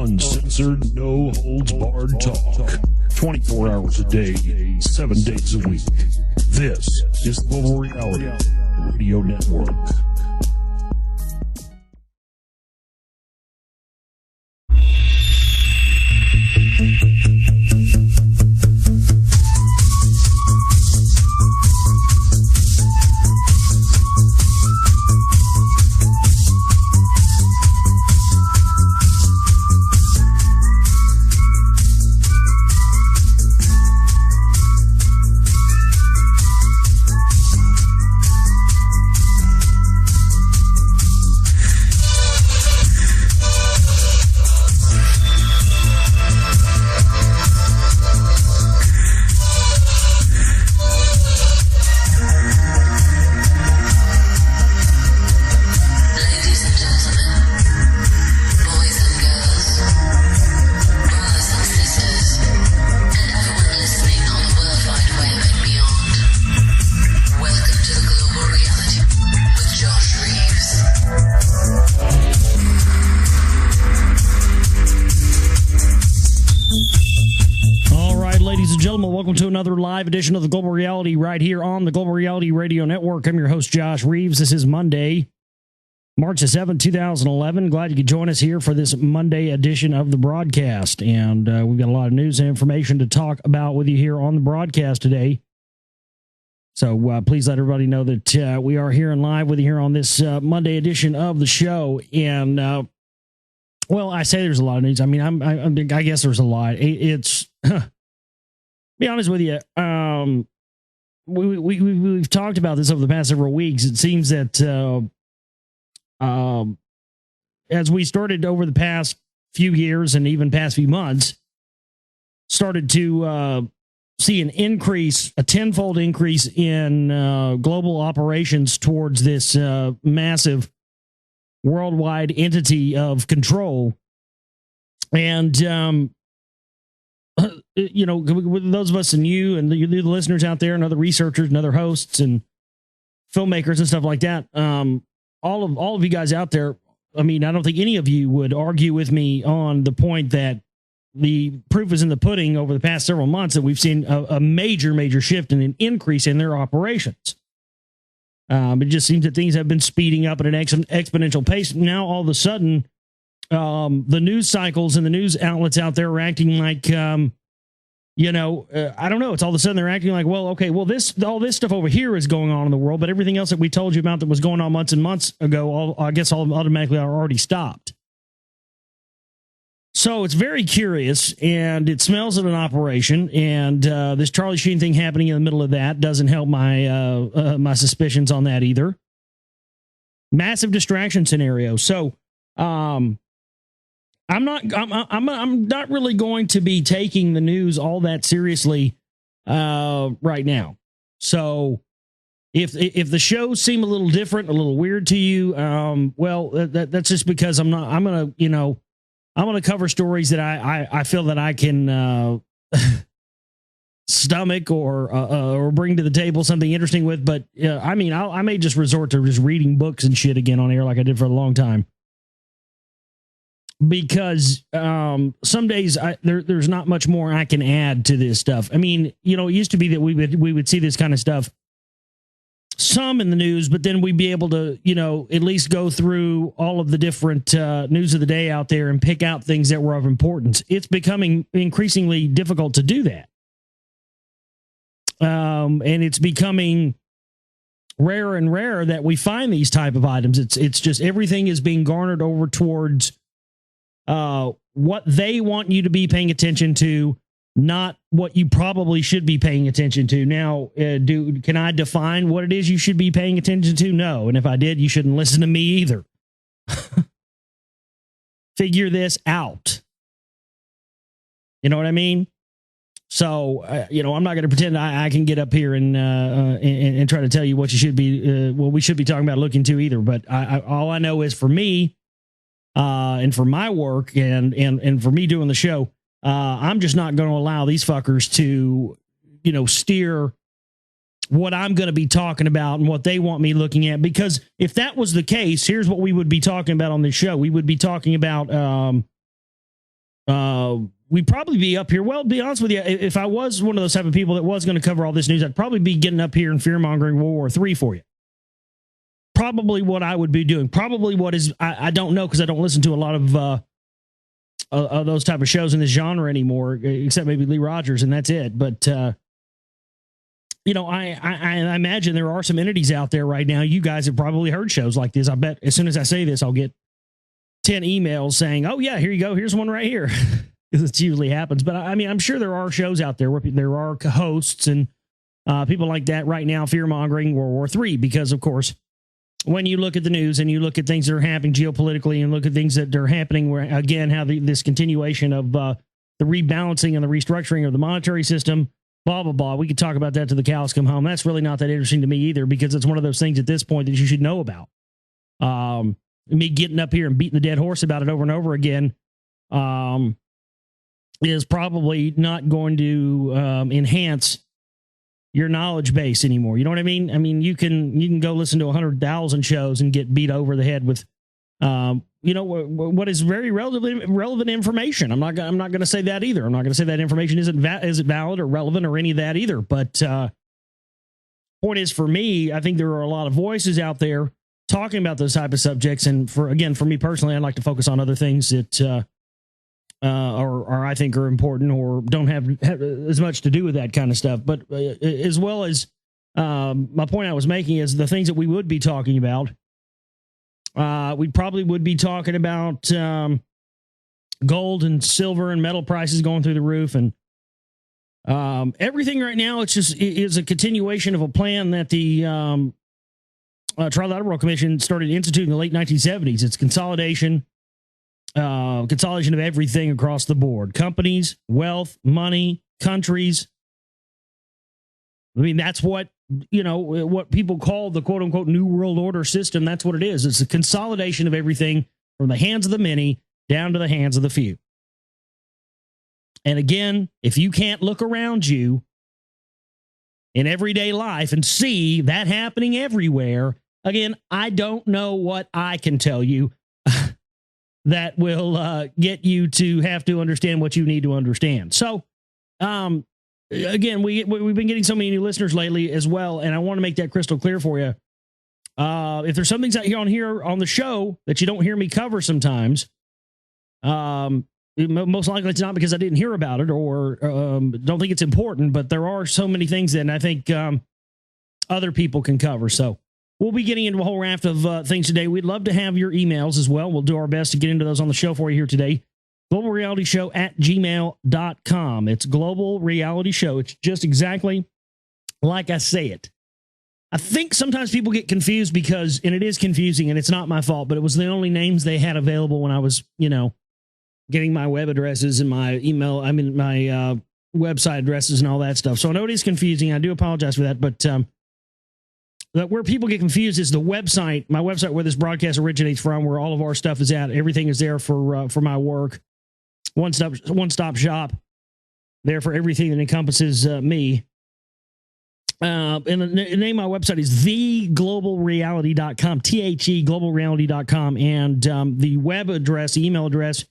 Uncensored, no holds barred talk. 24 hours a day, 7 days a week. This is Global Reality Radio Network. Another live edition of the Global Reality right here on the Global Reality Radio Network. I'm your host, Josh Reeves. This is Monday, March the 7th, 2011. Glad you could join us here for this Monday edition of the broadcast. And we've got a lot of news and information to talk about with you here on the broadcast today. So please let everybody know that we are here and live with you here on this Monday edition of the show. And, well, I say there's a lot of news. I mean, I guess there's a lot. It's... Be honest with you, we've talked about this over the past several weeks. It seems that as we started over the past few years and even past few months, started to see an increase, a tenfold increase in global operations towards this massive worldwide entity of control. And you know, with those of us and you and the listeners out there and other researchers and other hosts and filmmakers and stuff like that, all of you guys out there, I mean, I don't think any of you would argue with me on the point that the proof is in the pudding over the past several months that we've seen a major shift and an increase in their operations. It just seems that things have been speeding up at an exponential pace. Now, all of a sudden, the news cycles and the news outlets out there are acting like, you know, I don't know. It's all of a sudden they're acting like, well, okay, well, all this stuff over here is going on in the world, but everything else that we told you about that was going on months and months ago, I guess all automatically are already stopped. So it's very curious, and it smells of an operation. And this Charlie Sheen thing happening in the middle of that doesn't help my my suspicions on that either. Massive distraction scenario. So, I'm not really going to be taking the news all that seriously right now. So if the shows seem a little different, a little weird to you, well, that's just because I'm going to cover stories that I feel that I can stomach or bring to the table something interesting with. But I mean, I may just resort to just reading books and shit again on air like I did for a long time. Because some days there's not much more I can add to this stuff. I mean, you know, it used to be that we would see this kind of stuff some in the news, but then we'd be able to, you know, at least go through all of the different news of the day out there and pick out things that were of importance. It's becoming increasingly difficult to do that. And it's becoming rarer and rarer that we find these type of items. It's just everything is being garnered over towards what they want you to be paying attention to, not what you probably should be paying attention to. Now, can I define what it is you should be paying attention to? No. And if I did, you shouldn't listen to me either. Figure this out. You know what I mean? So, you know, I'm not going to pretend I can get up here and try to tell you what you should be, what we should be talking about looking to either. But all I know is for me, and for my work and for me doing the show, I'm just not going to allow these fuckers to, you know, steer what I'm going to be talking about and what they want me looking at. Because if that was the case, here's what we would be talking about on this show. We would be talking about we'd probably be up here. Well, to be honest with you, if I was one of those type of people that was going to cover all this news, I'd probably be getting up here and fear-mongering World War III for you. Probably what I would be doing. Probably what is, I don't know, because I don't listen to a lot of those type of shows in this genre anymore, except maybe Lee Rogers, and that's it. But, you know, I imagine there are some entities out there right now. You guys have probably heard shows like this. I bet as soon as I say this, I'll get 10 emails saying, oh, yeah, here you go. Here's one right here. Because it usually happens. But I mean, I'm sure there are shows out there where there are hosts and people like that right now fear-mongering World War III, because, of course, when you look at the news and you look at things that are happening geopolitically and look at things that are happening where, again, how this continuation of the rebalancing and the restructuring of the monetary system, blah, blah, blah. We could talk about that till the cows come home. That's really not that interesting to me either, because it's one of those things at this point that you should know about. Me getting up here and beating the dead horse about it over and over again is probably not going to enhance your knowledge base anymore. You know what I mean? I mean, you can go listen to 100,000 shows and get beat over the head with, you know, what is very relevant information. I'm not going to say that either. I'm not going to say that information isn't valid or relevant or any of that either. But point is, for me, I think there are a lot of voices out there talking about those type of subjects. And for me personally, I'd like to focus on other things that or I think are important or don't have as much to do with that kind of stuff. But as well as my point I was making is the things that we would be talking about. We probably would be talking about gold and silver and metal prices going through the roof, and everything right now. It's just is a continuation of a plan that the Trilateral Commission started instituting in the late 1970s. It's consolidation of everything across the board: companies, wealth, money, countries. I mean, that's what, you know, what people call the quote unquote New World Order system. That's what it is. It's a consolidation of everything from the hands of the many down to the hands of the few. And again, if you can't look around you in everyday life and see that happening everywhere, again, I don't know what I can tell you that will get you to have to understand what you need to understand. So, again, we've been getting so many new listeners lately as well, and I want to make that crystal clear for you. If there's some things out here on the show that you don't hear me cover sometimes, most likely it's not because I didn't hear about it or don't think it's important, but there are so many things that I think other people can cover. So we'll be getting into a whole raft of things today. We'd love to have your emails as well. We'll do our best to get into those on the show for you here today. globalrealityshow@gmail.com. It's Global Reality Show. It's just exactly like I say it. I think sometimes people get confused because, and it is confusing, and it's not my fault, but it was the only names they had available when I was, getting my web addresses and my email, my website addresses and all that stuff. So I know it is confusing. I do apologize for that, but where people get confused is the website, my website where this broadcast originates from, where all of our stuff is at. Everything is there for my work. One-stop shop there for everything that encompasses me. And the name of my website is theglobalreality.com, THE globalreality.com. And the web address, the email address,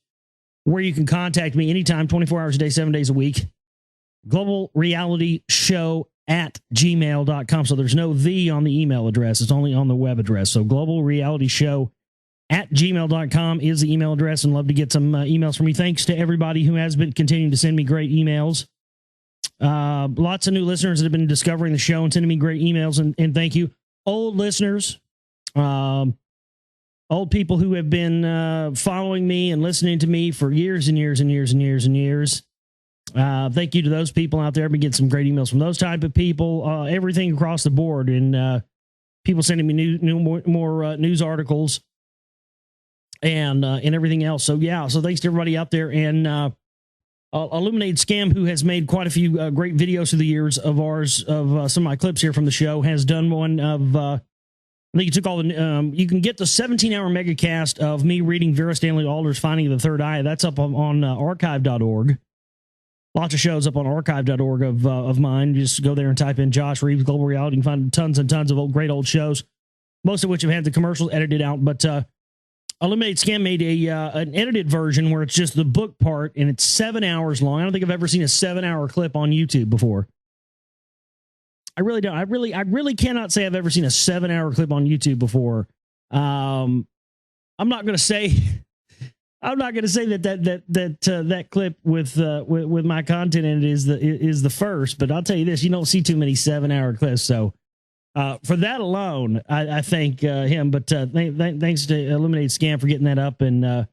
where you can contact me anytime, 24 hours a day, 7 days a week, globalrealityshow@gmail.com. So there's no the on the email address. It's only on the web address. So globalrealityshow@gmail.com is the email address, and love to get some emails from you. Thanks to everybody who has been continuing to send me great emails. Lots of new listeners that have been discovering the show and sending me great emails, and thank you. Old listeners, old people who have been following me and listening to me for years and years and years and years and years. Thank you to those people out there. I've been getting some great emails from those type of people, everything across the board, and people sending me more news articles and everything else. So yeah, so thanks to everybody out there. And Illuminated Scam, who has made quite a few great videos through the years of ours, of some of my clips here from the show, has done one of, I think he took all the, you can get the 17-hour megacast of me reading Vera Stanley Alder's Finding of the Third Eye. That's up on archive.org. Lots of shows up on archive.org of mine. Just go there and type in Josh Reeves Global Reality. You can find tons and tons of great old shows, most of which have had the commercials edited out. But Eliminate Scam made an edited version where it's just the book part, and it's 7 hours long. I don't think I've ever seen a 7-hour clip on YouTube before. I really don't. I really cannot say I've ever seen a 7-hour clip on YouTube before. I'm not going to say that clip with my content in it is the first, but I'll tell you this: you don't see too many 7-hour clips. So for that alone, I thank him. But thanks to Eliminate Scam for getting that up and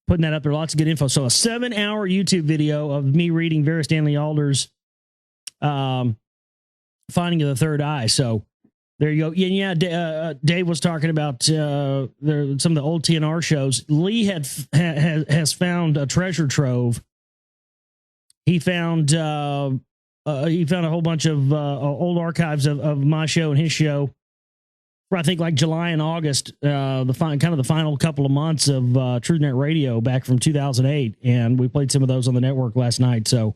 putting that up there. Lots of good info. So a 7-hour YouTube video of me reading Vera Stanley Alder's Finding of the Third Eye. So there you go. Yeah, Dave was talking about some of the old TNR shows. Lee has found a treasure trove. He found a whole bunch of old archives of my show and his show for I think like July and August, the final couple of months of TruthNet Radio back from 2008, and we played some of those on the network last night. So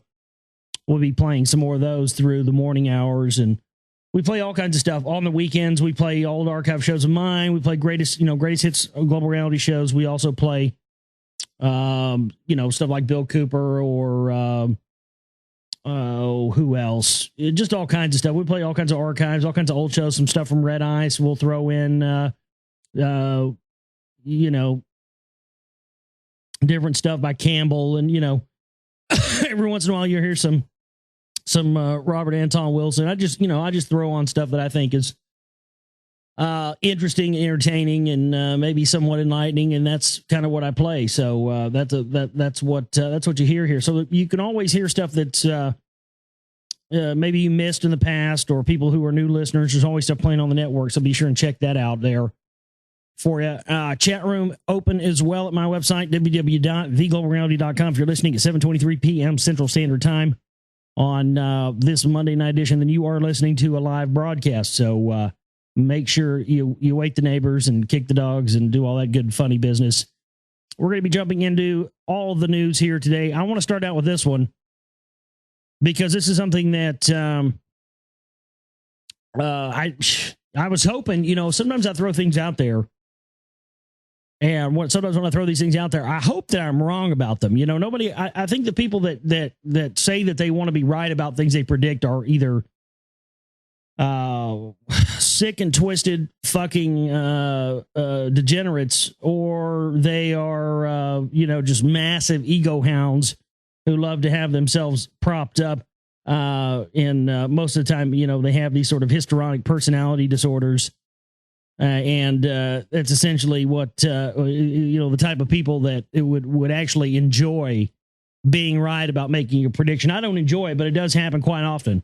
we'll be playing some more of those through the morning hours, and we play all kinds of stuff on the weekends. We play old archive shows of mine. We play greatest hits, global reality shows. We also play, stuff like Bill Cooper or who else? Just all kinds of stuff. We play all kinds of archives, all kinds of old shows, some stuff from Red Ice. We'll throw in, different stuff by Campbell, and every once in a while you hear some Robert Anton Wilson. I just throw on stuff that I think is interesting, entertaining, and maybe somewhat enlightening, and that's kind of what I play. So that's what you hear here. So you can always hear stuff that's maybe you missed in the past, or people who are new listeners. There's always stuff playing on the network, so be sure and check that out there for you. Chat room open as well at my website, www.theglobalreality.com. If you're listening at 7:23 p.m. Central Standard Time on this Monday night edition, then you are listening to a live broadcast. So make sure you wake the neighbors and kick the dogs and do all that good funny business. We're going to be jumping into all of the news here today. I want to start out with this one because this is something that I was hoping, sometimes I throw things out there, and sometimes when I throw these things out there, I hope that I'm wrong about them. I think the people that say that they want to be right about things they predict are either sick and twisted fucking degenerates, or they are just massive ego hounds who love to have themselves propped up. And most of the time, they have these sort of histrionic personality disorders. And that's essentially what, the type of people that it would actually enjoy being right about making a prediction. I don't enjoy it, but it does happen quite often.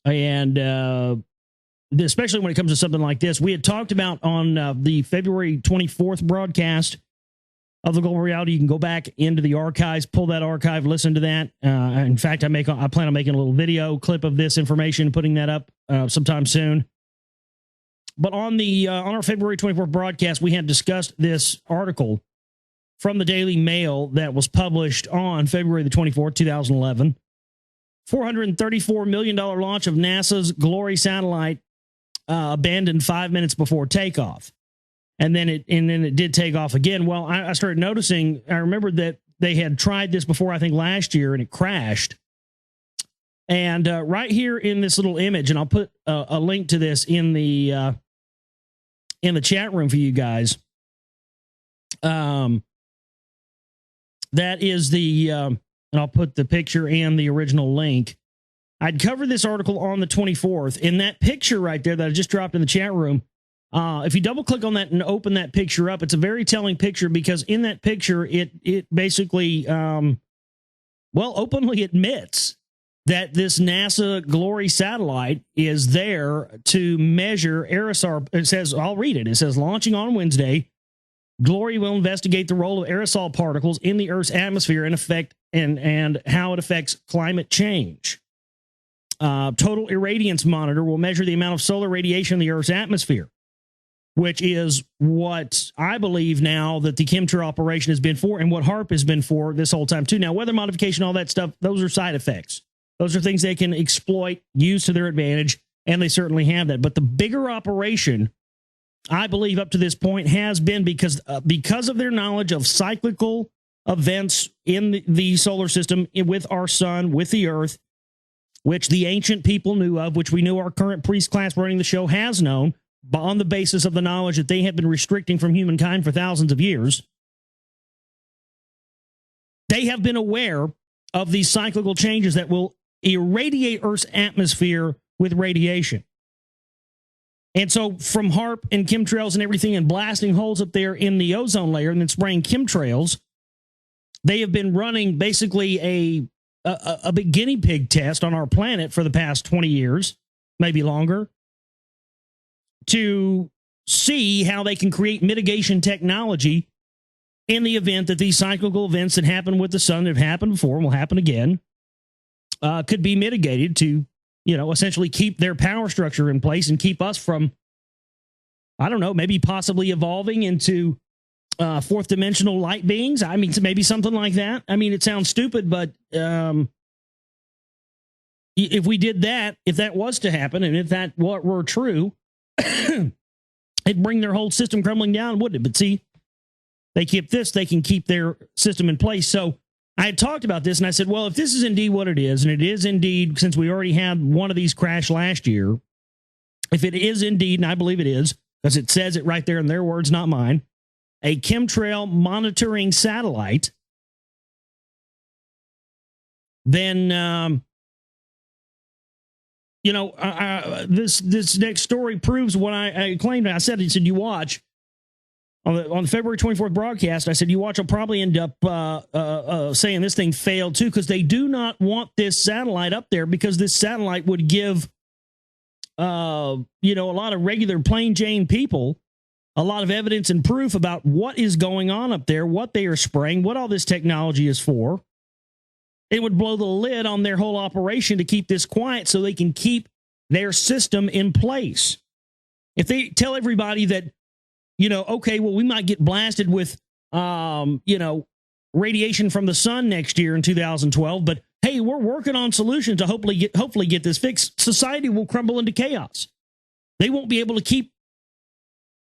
And especially when it comes to something like this, we had talked about on the February 24th broadcast of the Global Reality. You can go back into the archives, pull that archive, listen to that. In fact, I plan on making a little video clip of this information, putting that up sometime soon. But on our February 24th broadcast, we had discussed this article from the Daily Mail that was published on February the 24th, 2011. $434 million launch of NASA's Glory satellite abandoned 5 minutes before takeoff. And then it did take off again. Well, I started noticing, I remembered that they had tried this before, I think last year, and it crashed. And right here in this little image, and I'll put a link to this in the chat room for you guys. That is and I'll put the picture and the original link. I'd covered this article on the 24th. In that picture right there that I just dropped in the chat room, if you double click on that and open that picture up, it's a very telling picture, because in that picture, it basically, openly admits that this NASA Glory satellite is there to measure aerosol. It says, I'll read it. It says, launching on Wednesday, Glory will investigate the role of aerosol particles in the Earth's atmosphere and how it affects climate change. Total Irradiance Monitor will measure the amount of solar radiation in the Earth's atmosphere, which is what I believe now that the chemtrail operation has been for, and what HARP has been for this whole time too. Now, weather modification, all that stuff, those are side effects. Those are things they can exploit, use to their advantage, and they certainly have that. But the bigger operation I believe up to this point has been because of their knowledge of cyclical events in the solar system with our sun, with the earth, which the ancient people knew of, which we know our current priest class running the show has known, but on the basis of the knowledge that they have been restricting from humankind for thousands of years. They have been aware of these cyclical changes that will irradiate Earth's atmosphere with radiation. And so from HAARP and chemtrails and everything and blasting holes up there in the ozone layer and then spraying chemtrails, they have been running basically a big guinea pig test on our planet for the past 20 years, maybe longer, to see how they can create mitigation technology in the event that these cyclical events that happen with the sun, that have happened before and will happen again, could be mitigated to, essentially keep their power structure in place and keep us from, I don't know, maybe possibly evolving into fourth dimensional light beings. I mean, maybe something like that. I mean, it sounds stupid, but if we did that, if that was to happen, and if that were true, it'd bring their whole system crumbling down, wouldn't it? But see, they keep this, they can keep their system in place. So I had talked about this, and I said, well, if this is indeed what it is, and it is indeed, since we already had one of these crash last year, if it is indeed, and I believe it is, because it says it right there in their words, not mine, a chemtrail monitoring satellite, then, this next story proves what I claimed. I said, you watch. On the February 24th broadcast, I said, you watch, I'll probably end up saying this thing failed too, because they do not want this satellite up there, because this satellite would give, a lot of regular plain Jane people a lot of evidence and proof about what is going on up there, what they are spraying, what all this technology is for. It would blow the lid on their whole operation to keep this quiet so they can keep their system in place. If they tell everybody that, okay, well, we might get blasted with, radiation from the sun next year in 2012, but hey, we're working on solutions to hopefully get this fixed, society will crumble into chaos. They won't be able to keep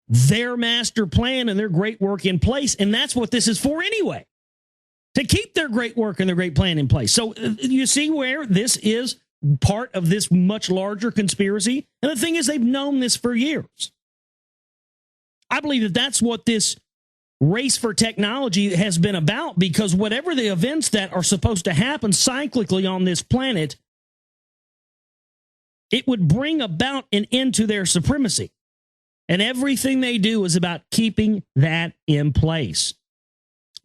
their master plan and their great work in place, and that's what this is for anyway, to keep their great work and their great plan in place. So you see where this is part of this much larger conspiracy, and the thing is, they've known this for years. I believe that that's what this race for technology has been about, because whatever the events that are supposed to happen cyclically on this planet, it would bring about an end to their supremacy. And everything they do is about keeping that in place.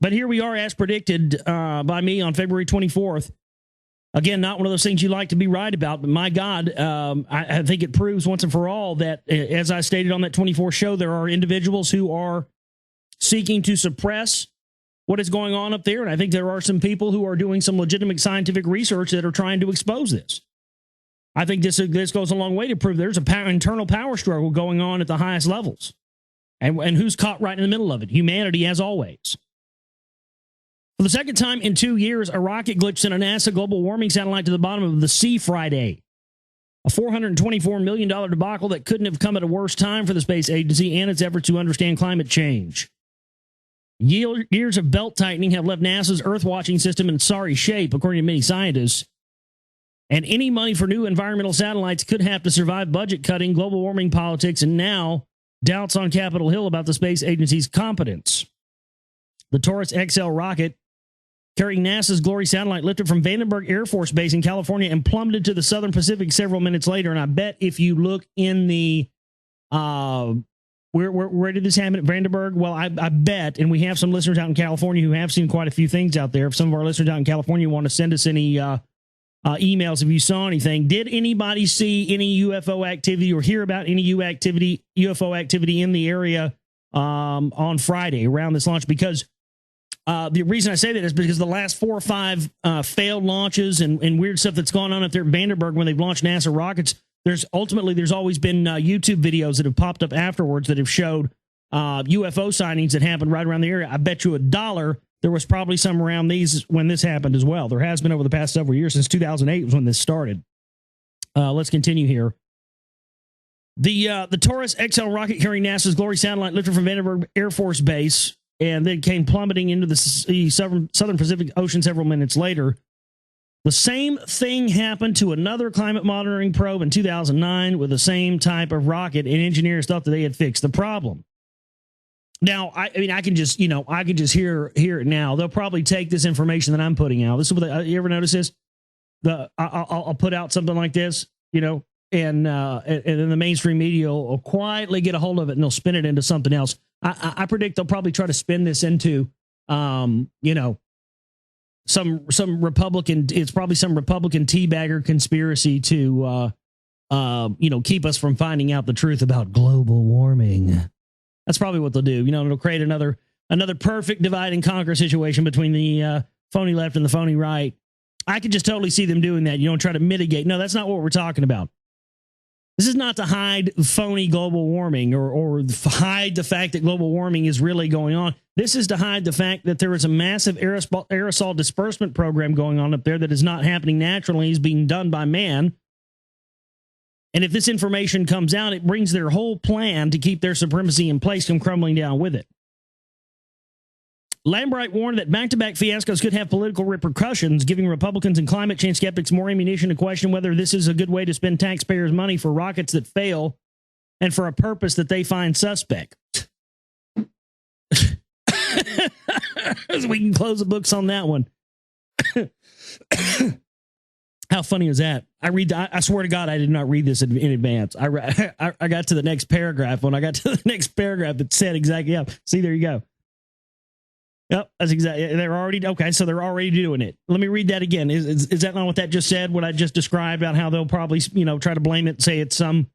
But here we are, as predicted by me on February 24th. Again, not one of those things you like to be right about, but my God, I think it proves once and for all that, as I stated on that 24 show, there are individuals who are seeking to suppress what is going on up there. And I think there are some people who are doing some legitimate scientific research that are trying to expose this. I think this goes a long way to prove there's a internal power struggle going on at the highest levels. And who's caught right in the middle of it? Humanity, as always. For the second time in 2 years, a rocket glitch sent a NASA global warming satellite to the bottom of the sea Friday. A $424 million debacle that couldn't have come at a worse time for the space agency and its efforts to understand climate change. Years of belt tightening have left NASA's Earth-watching system in sorry shape, according to many scientists. And any money for new environmental satellites could have to survive budget cutting, global warming politics, and now doubts on Capitol Hill about the space agency's competence. The Taurus XL rocket, carrying NASA's Glory satellite, lifted from Vandenberg Air Force Base in California and plummeted to the Southern Pacific several minutes later. And I bet if you look in the where did this happen at Vandenberg? Well, I bet, and we have some listeners out in California who have seen quite a few things out there. If some of our listeners out in California want to send us any emails if you saw anything. Did anybody see any UFO activity or hear about any UFO activity in the area on Friday around this launch? Because the reason I say that is because the last 4 or 5 failed launches and weird stuff that's gone on up there at Vandenberg when they've launched NASA rockets, there's always been YouTube videos that have popped up afterwards that have showed UFO sightings that happened right around the area. I bet you $1 there was probably some around these when this happened as well. There has been over the past several years. Since 2008 was when this started. Let's continue here. The Taurus XL rocket carrying NASA's Glory satellite lifted from Vandenberg Air Force Base and then came plummeting into the Southern Pacific Ocean several minutes later. The same thing happened to another climate monitoring probe in 2009 with the same type of rocket, and engineers thought that they had fixed the problem. Now, I mean, I can just hear it now. They'll probably take this information that I'm putting out. This is what you ever notice this? I'll put out something like this, and then the mainstream media will quietly get a hold of it and they'll spin it into something else. I predict they'll probably try to spin this into, some Republican. It's probably some Republican teabagger conspiracy to, keep us from finding out the truth about global warming. That's probably what they'll do. It'll create another perfect divide and conquer situation between the phony left and the phony right. I could just totally see them doing that. Try to mitigate. No, that's not what we're talking about. This is not to hide phony global warming or hide the fact that global warming is really going on. This is to hide the fact that there is a massive aerosol disbursement program going on up there that is not happening naturally. It's being done by man. And if this information comes out, it brings their whole plan to keep their supremacy in place come crumbling down with it. Lambright warned that back-to-back fiascos could have political repercussions, giving Republicans and climate change skeptics more ammunition to question whether this is a good way to spend taxpayers' money for rockets that fail and for a purpose that they find suspect. So we can close the books on that one. How funny is that? I swear to God, I did not read this in advance. I got to the next paragraph. When I got to the next paragraph, it said exactly, yeah. See, there you go. Yep, that's exactly. They're already doing it. Let me read that again. Is that not what that just said? What I just described about how they'll probably, try to blame it, say it's some,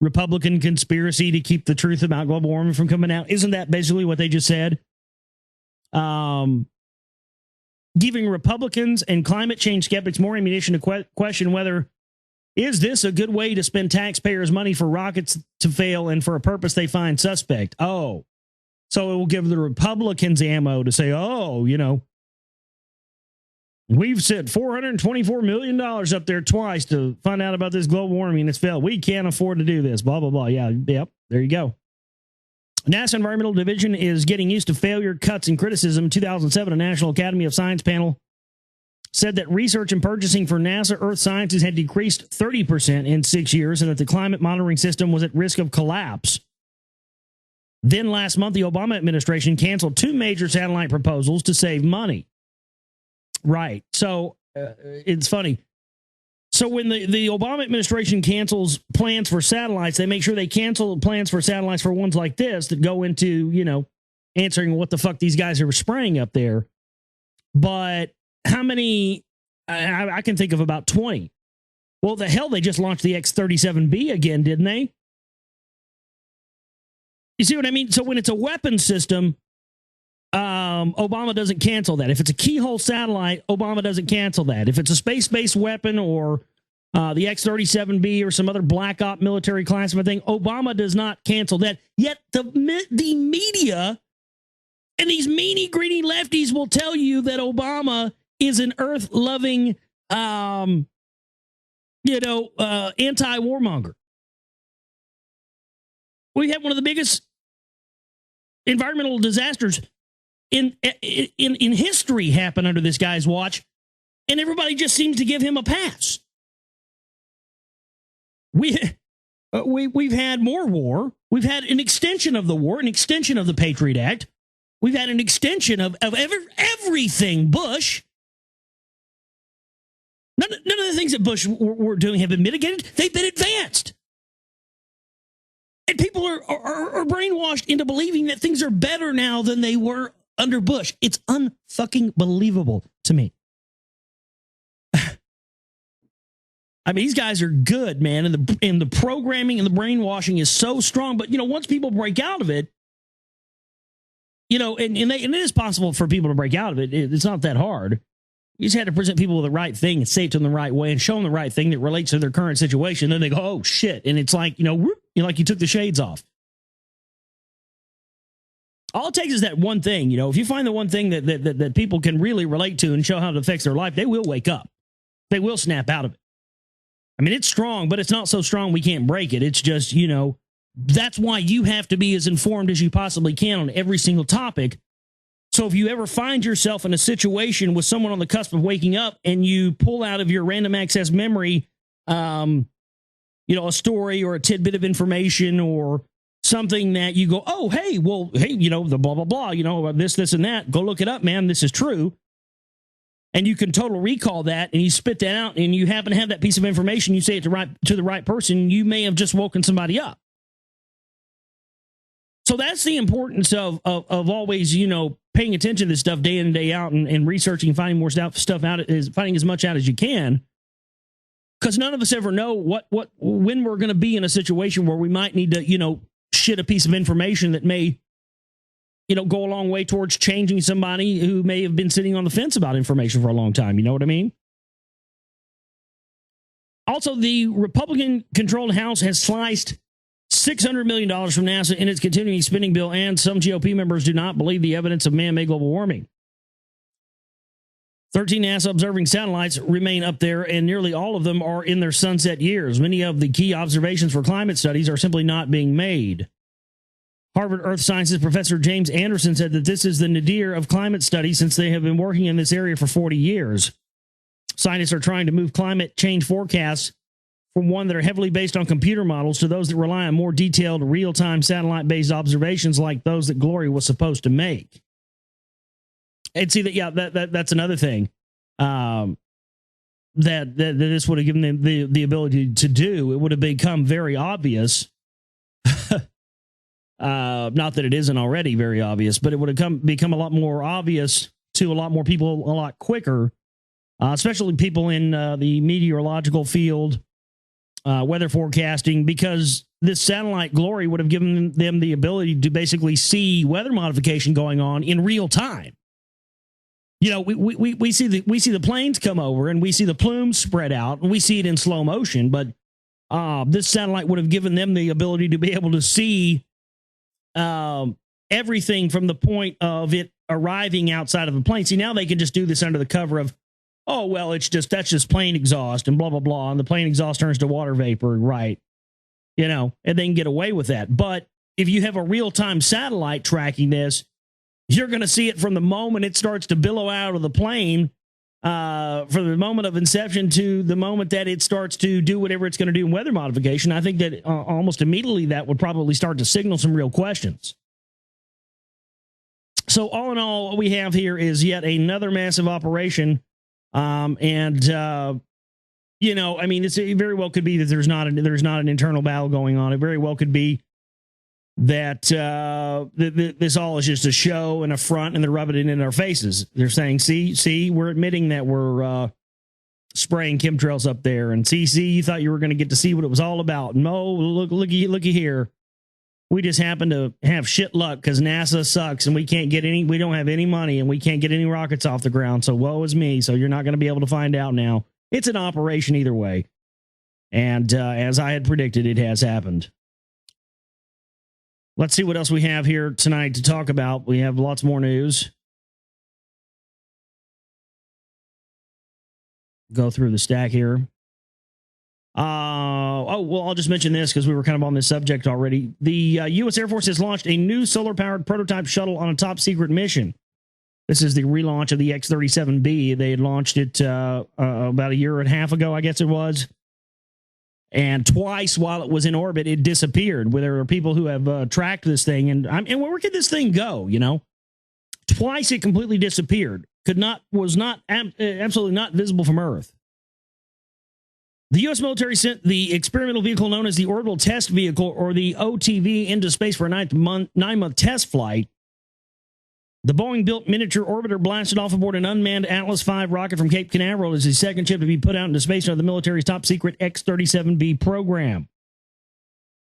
Republican conspiracy to keep the truth about global warming from coming out. Isn't that basically what they just said? Giving Republicans and climate change skeptics more ammunition to question whether is this a good way to spend taxpayers' money for rockets to fail and for a purpose they find suspect. Oh, so it will give the Republicans ammo to say, we've sent $424 million up there twice to find out about this global warming and it's failed. We can't afford to do this, blah, blah, blah. Yeah, yep, there you go. NASA Environmental Division is getting used to failure, cuts, and criticism. 2007, a National Academy of Science panel said that research and purchasing for NASA Earth Sciences had decreased 30% in 6 years and that the climate monitoring system was at risk of collapse. Then last month, the Obama administration canceled 2 major satellite proposals to save money. Right. So it's funny. So when the Obama administration cancels plans for satellites, they make sure they cancel plans for satellites for ones like this that go into, answering what the fuck these guys are spraying up there. But how many? I can think of about 20. Well, the hell, they just launched the X-37B again, didn't they? You see what I mean? So when it's a weapon system, Obama doesn't cancel that. If it's a keyhole satellite, Obama doesn't cancel that. If it's a space-based weapon or the X-37B or some other black op military classified thing, Obama does not cancel that. Yet the media and these meanie-greeny lefties will tell you that Obama is an earth-loving, anti-warmonger. We had one of the biggest environmental disasters in history happen under this guy's watch, and everybody just seems to give him a pass. We've had more war. We've had an extension of the war, an extension of the Patriot Act. We've had an extension of everything Bush. None of the things that Bush were doing have been mitigated. They've been advanced. And people are brainwashed into believing that things are better now than they were under Bush. It's unfucking believable to me. I mean, these guys are good, man, and the programming and the brainwashing is so strong. But once people break out of it, and it is possible for people to break out of it. It's not that hard. You just had to present people with the right thing and say it to them the right way and show them the right thing that relates to their current situation. Then they go, oh shit, and it's like like you took the shades off. All it takes is that one thing. If you find the one thing that people can really relate to and show how it affects their life, they will wake up. They will snap out of it. I mean, it's strong, but it's not so strong we can't break it. It's just, you know, that's why you have to be as informed as you possibly can on every single topic. So if you ever find yourself in a situation with someone on the cusp of waking up and you pull out of your random access memory, you know, a story or a tidbit of information or something that you go, oh, hey, well, hey, you know, the blah, blah, blah, you know, this, and that, go look it up, man. This is true. And you can total recall that and you spit that out and you happen to have that piece of information. You say it to the right person. You may have just woken somebody up. So that's the importance of always, you know, paying attention to this stuff day in and day out and researching, finding more stuff out, is finding as much out as you can. Because none of us ever know when we're going to be in a situation where we might need to, you know, shit a piece of information that may, you know, go a long way towards changing somebody who may have been sitting on the fence about information for a long time. You know what I mean? Also, the Republican-controlled House has sliced $600 million from NASA in its continuing spending bill, and some GOP members do not believe the evidence of man-made global warming. 13 NASA observing satellites remain up there, and nearly all of them are in their sunset years. Many of the key observations for climate studies are simply not being made. Harvard Earth Sciences professor James Anderson said that this is the nadir of climate studies since they have been working in this area for 40 years. Scientists are trying to move climate change forecasts from one that are heavily based on computer models to those that rely on more detailed, real-time satellite-based observations like those that Glory was supposed to make. And see that, yeah, that's another thing that this would have given them the ability to do. It would have become very obvious. Not that it isn't already very obvious, but it would have become a lot more obvious to a lot more people a lot quicker, especially people in the meteorological field, weather forecasting, because this satellite Glory would have given them the ability to basically see weather modification going on in real time. You know, we see the planes come over and we see the plumes spread out and we see it in slow motion, but this satellite would have given them the ability to be able to see everything from the point of it arriving outside of the plane. See, now they can just do this under the cover of, oh, well, that's just plane exhaust and blah, blah, blah. And the plane exhaust turns to water vapor, right? You know, and they can get away with that. But if you have a real-time satellite tracking this, you're going to see it from the moment it starts to billow out of the plane, from the moment of inception to the moment that it starts to do whatever it's going to do in weather modification. I think that almost immediately that would probably start to signal some real questions. So all in all, what we have here is yet another massive operation. You know, I mean, it very well could be that there's not an internal battle going on. It very well could be that this all is just a show and a front, and they're rubbing it in our faces. They're saying, see, we're admitting that we're spraying chemtrails up there, and see, you thought you were going to get to see what it was all about. No, looky here. We just happen to have shit luck because NASA sucks, and we don't have any money, and we can't get any rockets off the ground. So woe is me. So you're not going to be able to find out now. It's an operation either way, and as I had predicted, it has happened. Let's see what else we have here tonight to talk about. We have lots more news. Go through the stack here. I'll just mention this because we were kind of on this subject already. The U.S. Air Force has launched a new solar-powered prototype shuttle on a top-secret mission. This is the relaunch of the X-37B. They had launched it about a year and a half ago, I guess it was. And twice while it was in orbit, it disappeared. Where there are people who have tracked this thing, and where could this thing go? You know, twice it completely disappeared. Was absolutely not visible from Earth. The U.S. military sent the experimental vehicle known as the Orbital Test Vehicle, or the OTV, into space for a 9-month test flight. The Boeing-built miniature orbiter blasted off aboard an unmanned Atlas V rocket from Cape Canaveral as the second ship to be put out into space under the military's top-secret X-37B program.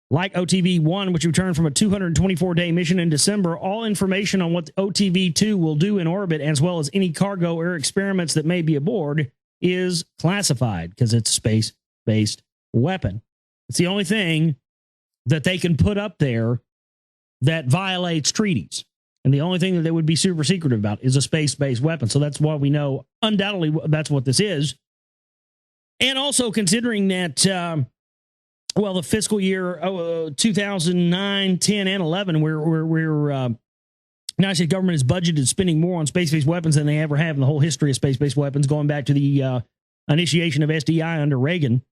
Like OTV-1, which returned from a 224-day mission in December, all information on what OTV-2 will do in orbit, as well as any cargo or experiments that may be aboard, is classified because it's a space-based weapon. It's the only thing that they can put up there that violates treaties. And the only thing that they would be super secretive about is a space-based weapon. So that's why we know undoubtedly that's what this is. And also considering that, well, the fiscal year 2009, 10, and 11, we're United States government is budgeted spending more on space-based weapons than they ever have in the whole history of space-based weapons, going back to the initiation of SDI under Reagan.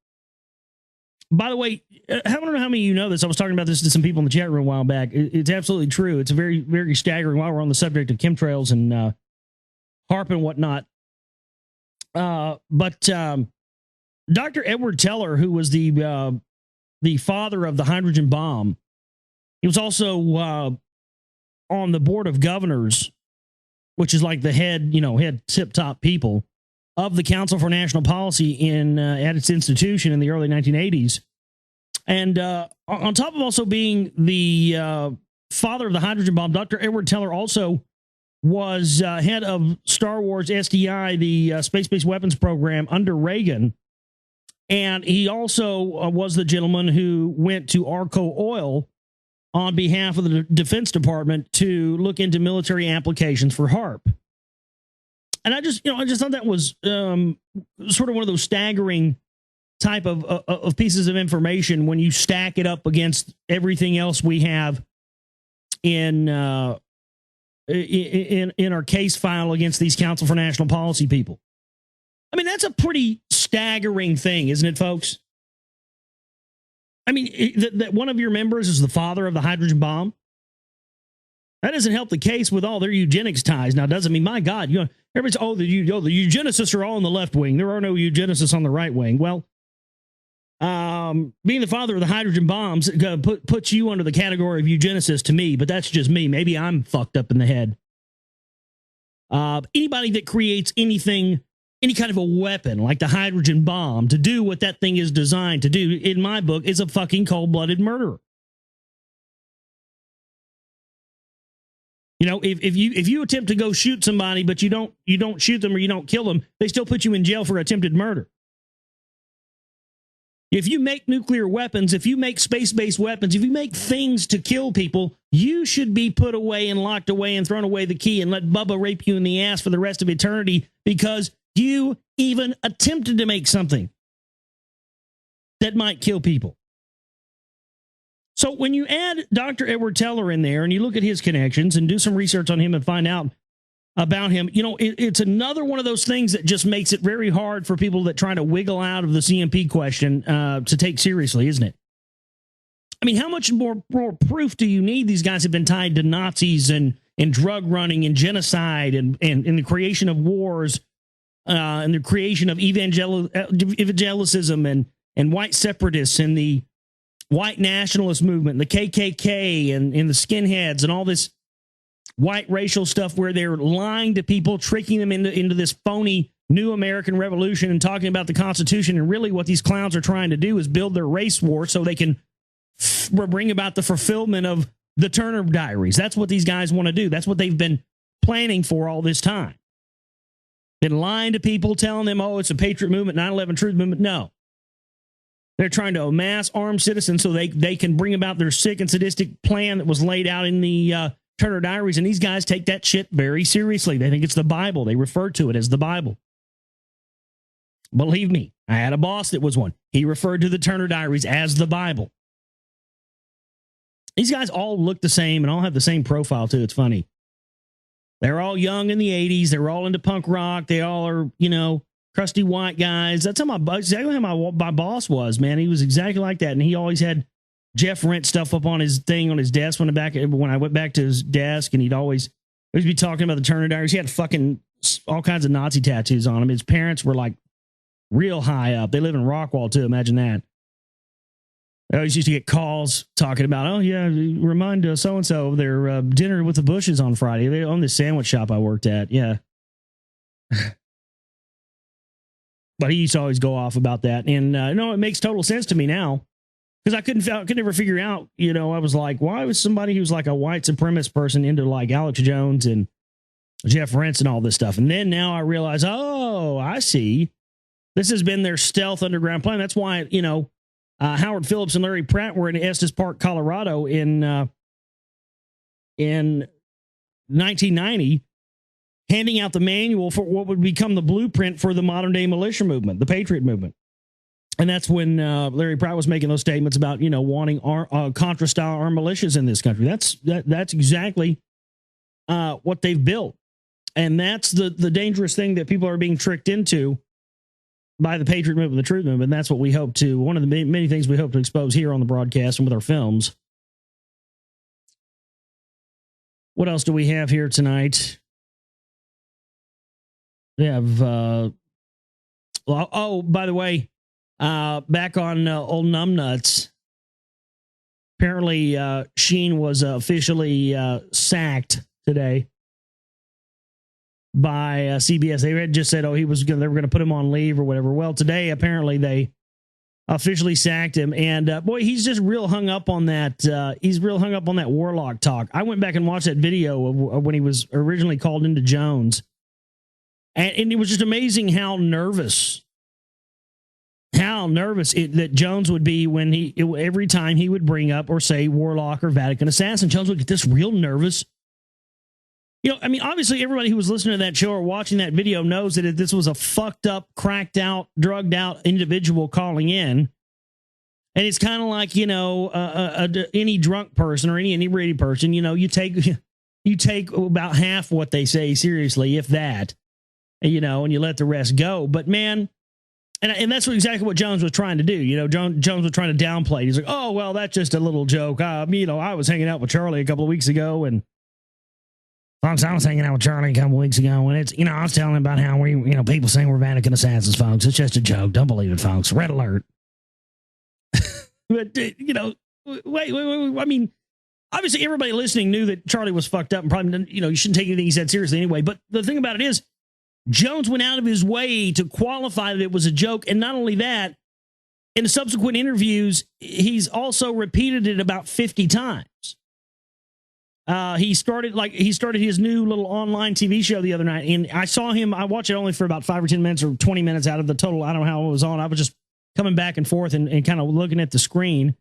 By the way, I don't know how many of you know this. I was talking about this to some people in the chat room a while back. It's absolutely true. It's a very, very staggering while we're on the subject of chemtrails and HAARP and whatnot. But Dr. Edward Teller, who was the father of the hydrogen bomb, he was also on the board of governors, which is like the head tip-top people of the Council for National Policy at its institution in the early 1980s. And on top of also being the father of the hydrogen bomb, Dr. Edward Teller also was head of Star Wars SDI, the space-based weapons program under Reagan. And he also was the gentleman who went to Arco Oil on behalf of the Defense Department to look into military applications for HAARP. And I just thought that was sort of one of those staggering type of pieces of information when you stack it up against everything else we have in our case file against these Council for National Policy people. I mean, that's a pretty staggering thing, isn't it, folks? I mean, that one of your members is the father of the hydrogen bomb. That doesn't help the case with all their eugenics ties. Now, doesn't mean, my God, everybody's, the eugenicists are all on the left wing. There are no eugenicists on the right wing. Well, being the father of the hydrogen bombs puts you under the category of eugenicist to me, but that's just me. Maybe I'm fucked up in the head. Anybody that creates anything, any kind of a weapon like the hydrogen bomb to do what that thing is designed to do, in my book, is a fucking cold-blooded murderer. If you attempt to go shoot somebody, but you don't shoot them or you don't kill them, they still put you in jail for attempted murder. If you make nuclear weapons, if you make space-based weapons, if you make things to kill people, you should be put away and locked away and thrown away the key and let Bubba rape you in the ass for the rest of eternity because you even attempted to make something that might kill people. So when you add Dr. Edward Teller in there and you look at his connections and do some research on him and find out about him, it's another one of those things that just makes it very hard for people that try to wiggle out of the CMP question to take seriously, isn't it? I mean, how much more proof do you need? These guys have been tied to Nazis and drug running and genocide and the creation of wars and the creation of evangelicism and white separatists and the white nationalist movement, the KKK and the skinheads and all this white racial stuff where they're lying to people, tricking them into this phony new American revolution and talking about the Constitution. And really what these clowns are trying to do is build their race war so they can bring about the fulfillment of the Turner Diaries. That's what these guys want to do. That's what they've been planning for all this time. Been lying to people, telling them, oh, it's a patriot movement, 9/11 truth movement. No. They're trying to amass armed citizens so they can bring about their sick and sadistic plan that was laid out in the Turner Diaries. And these guys take that shit very seriously. They think it's the Bible. They refer to it as the Bible. Believe me, I had a boss that was one. He referred to the Turner Diaries as the Bible. These guys all look the same and all have the same profile, too. It's funny. They're all young in the 80s. They were all into punk rock. They all are, crusty white guys. That's exactly how my boss was, man. He was exactly like that. And he always had Jeff Rent stuff up on his thing on his desk when I went back to his desk, and he'd always be talking about the Turner Diaries. He had fucking all kinds of Nazi tattoos on him. His parents were like real high up. They live in Rockwall too. Imagine that. I always used to get calls talking about, oh yeah, remind so-and-so of their dinner with the Bushes on Friday. They own this sandwich shop I worked at. Yeah. But he used to always go off about that. And no, it makes total sense to me now. Because I could never figure out, I was like, why was somebody who's like a white supremacist person into like Alex Jones and Jeff Rentz and all this stuff? And then now I realize, oh, I see. This has been their stealth underground plan. That's why, Howard Phillips and Larry Pratt were in Estes Park, Colorado in 1990, handing out the manual for what would become the blueprint for the modern day militia movement, the Patriot movement. And that's when Larry Pratt was making those statements about, wanting Contra-style armed militias in this country. That's exactly what they've built. And that's the dangerous thing that people are being tricked into by the Patriot Movement and the Truth Movement. And that's what we hope to, one of the many things we hope to expose here on the broadcast and with our films. What else do we have here tonight? We have, by the way, back on Old Numbnuts, apparently Sheen was officially sacked today by CBS. They had just said, they were going to put him on leave or whatever. Well, today apparently they officially sacked him, and boy, he's just real hung up on that. He's real hung up on that Warlock talk. I went back and watched that video of when he was originally called into Jones, and it was just amazing how nervous that Jones would be when every time he would bring up or say Warlock or Vatican assassin. Jones would get this real nervous. Obviously everybody who was listening to that show or watching that video knows that this was a fucked up, cracked out, drugged out individual calling in. And it's kind of like, any drunk person or any inebriated person, you take about half what they say seriously, if that, and you let the rest go. But man, and that's exactly what Jones was trying to do. Jones was trying to downplay it. He's like, oh, well, that's just a little joke. I was hanging out with Charlie a couple of weeks ago, and folks, I was hanging out with Charlie a couple of weeks ago, and it's, I was telling him about how people saying we're Vatican assassins, folks. It's just a joke. Don't believe it, folks. Red alert. But, wait. I mean, obviously everybody listening knew that Charlie was fucked up and probably, you shouldn't take anything he said seriously anyway. But the thing about it is, Jones went out of his way to qualify that it was a joke. And not only that, in the subsequent interviews, he's also repeated it about 50 times. He started his new little online TV show the other night, and I watched it only for about 5 or 10 minutes or 20 minutes out of the total. I don't know how it was on. I was just coming back and forth and kind of looking at the screen.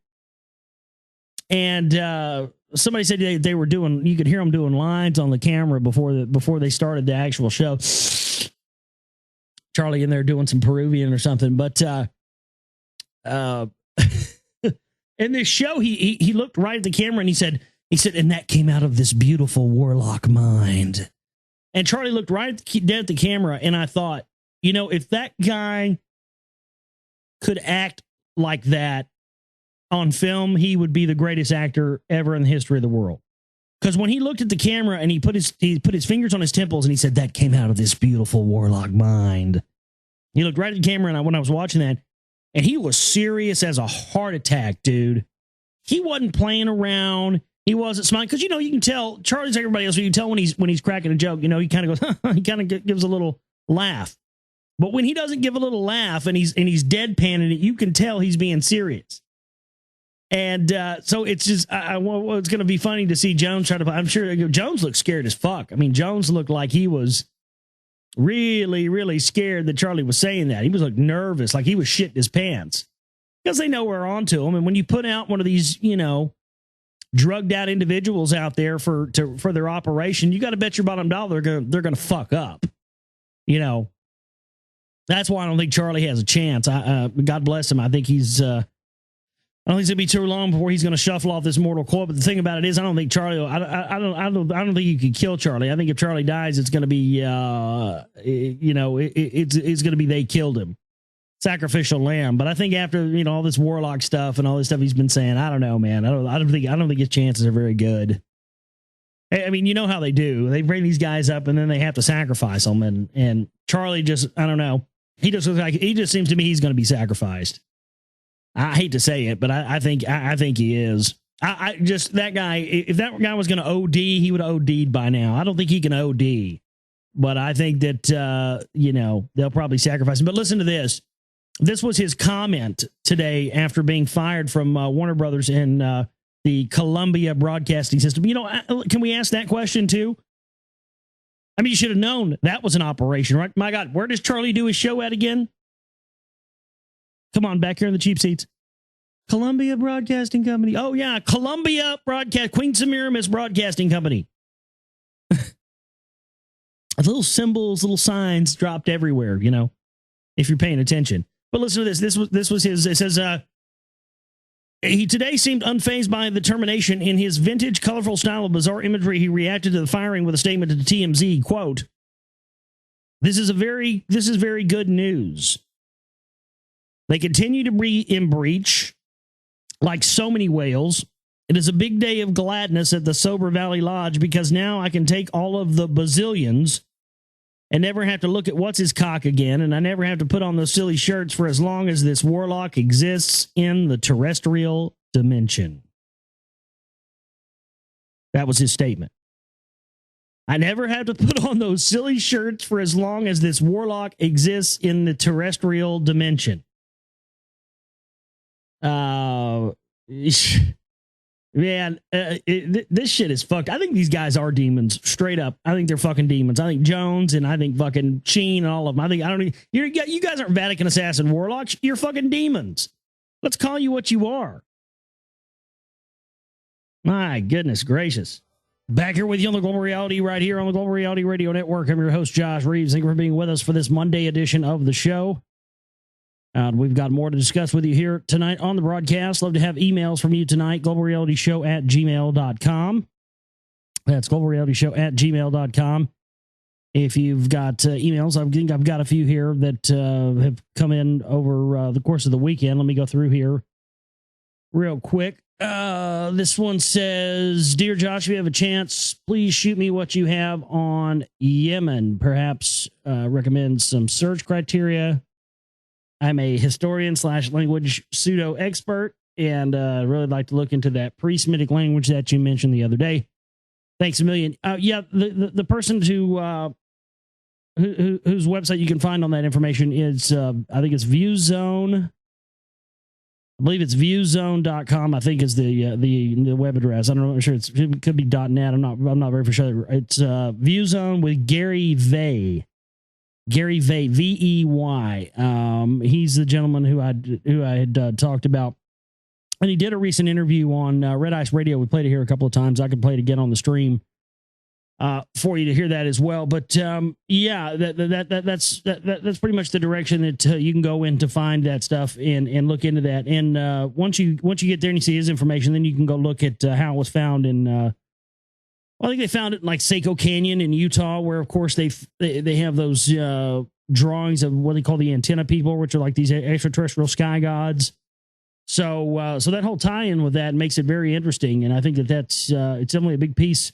And somebody said they were doing, you could hear them doing lines on the camera before they started the actual show. Charlie in there doing some Peruvian or something. But in this show, he looked right at the camera and he said, and that came out of this beautiful Warlock mind. And Charlie looked right dead at the camera, and I thought, if that guy could act like that on film, he would be the greatest actor ever in the history of the world. Because when he looked at the camera and he put his fingers on his temples and he said, that came out of this beautiful Warlock mind. He looked right at the camera, and when I was watching that, and he was serious as a heart attack, dude. He wasn't playing around. He wasn't smiling, because you can tell Charlie's like everybody else. You can tell when he's cracking a joke. He kind of goes, he kind of gives a little laugh. But when he doesn't give a little laugh and he's deadpanning it, you can tell he's being serious. And so it's just it's going to be funny to see Jones try to. I'm sure Jones looked scared as fuck. I mean, Jones looked like he was really, really scared that Charlie was saying that. He was like nervous, like he was shitting his pants, because they know we're onto him. And when you put out one of these, drugged out individuals out there for their operation, you got to bet your bottom dollar they're gonna fuck up. That's why I don't think Charlie has a chance. God bless him. I think he's. I don't think it's gonna be too long before he's gonna shuffle off this mortal coil. But the thing about it is, I don't think Charlie. I don't think you can kill Charlie. I think if Charlie dies, it's gonna be it's gonna be they killed him, sacrificial lamb. But I think after all this Warlock stuff and all this stuff he's been saying, I don't know, man. I don't think his chances are very good. I mean, you know how they do. They bring these guys up and then they have to sacrifice them. And Charlie just, I don't know. He just seems to me he's going to be sacrificed. I hate to say it, but I think he is. I just, that guy, if that guy was going to OD, he would have OD'd by now. I don't think he can OD, but I think that, they'll probably sacrifice him. But listen to this. This was his comment today after being fired from Warner Brothers and the Columbia Broadcasting System. Can we ask that question too? I mean, you should have known that was an operation, right? My God, where does Charlie do his show at again? Come on, back here in the cheap seats. Columbia Broadcasting Company. Oh, yeah, Columbia Queen Semiramis Broadcasting Company. Little symbols, little signs dropped everywhere, if you're paying attention. But listen to this. This was his. It says he today seemed unfazed by the termination. In his vintage, colorful style of bizarre imagery, he reacted to the firing with a statement to the TMZ. Quote, This is very good news. They continue to be in breach like so many whales. It is a big day of gladness at the Sober Valley Lodge because now I can take all of the bazillions and never have to look at what's his cock again, and I never have to put on those silly shirts for as long as this warlock exists in the terrestrial dimension. That was his statement. I never have to put on those silly shirts for as long as this warlock exists in the terrestrial dimension. Man, this shit is fucked. I think these guys are demons, straight up. I think they're fucking demons. I think Jones and I think fucking Sheen and all of them. You guys aren't Vatican assassin warlocks. You're fucking demons. Let's call you what you are. My goodness gracious. Back here with you on the Global Reality right here on the Global Reality Radio Network. I'm your host, Josh Reeves. Thank you for being with us for this Monday edition of the show. We've got more to discuss with you here tonight on the broadcast. Love to have emails from you tonight. globalrealityshow@gmail.com. That's globalrealityshow@gmail.com. If you've got emails, I think I've got a few here that have come in over the course of the weekend. Let me go through here real quick. This one says, Dear Josh, if you have a chance, please shoot me what you have on Yemen. Perhaps recommend some search criteria. I'm a historian / language pseudo expert, and really like to look into that pre-Semitic language that you mentioned the other day. Thanks a million. Yeah, the person whose website you can find on that information is, I think it's ViewZone. I believe it's viewzone.com. I think is the web address. I'm not sure. It could be .net. I'm not very for sure. It's ViewZone with Gary Vay. Gary Vay, Vey. He's the gentleman who I had talked about, and he did a recent interview on Red Ice Radio. We played it here a couple of times. I could play it again on the stream for you to hear that as well. But yeah, that's pretty much the direction that you can go in to find that stuff and look into that. And once you get there and you see his information, then you can go look at how it was found in. Well, I think they found it in like Seiko Canyon in Utah, where of course they have those drawings of what they call the antenna people, which are like these extraterrestrial sky gods. So that whole tie-in with that makes it very interesting, and I think that's it's definitely a big piece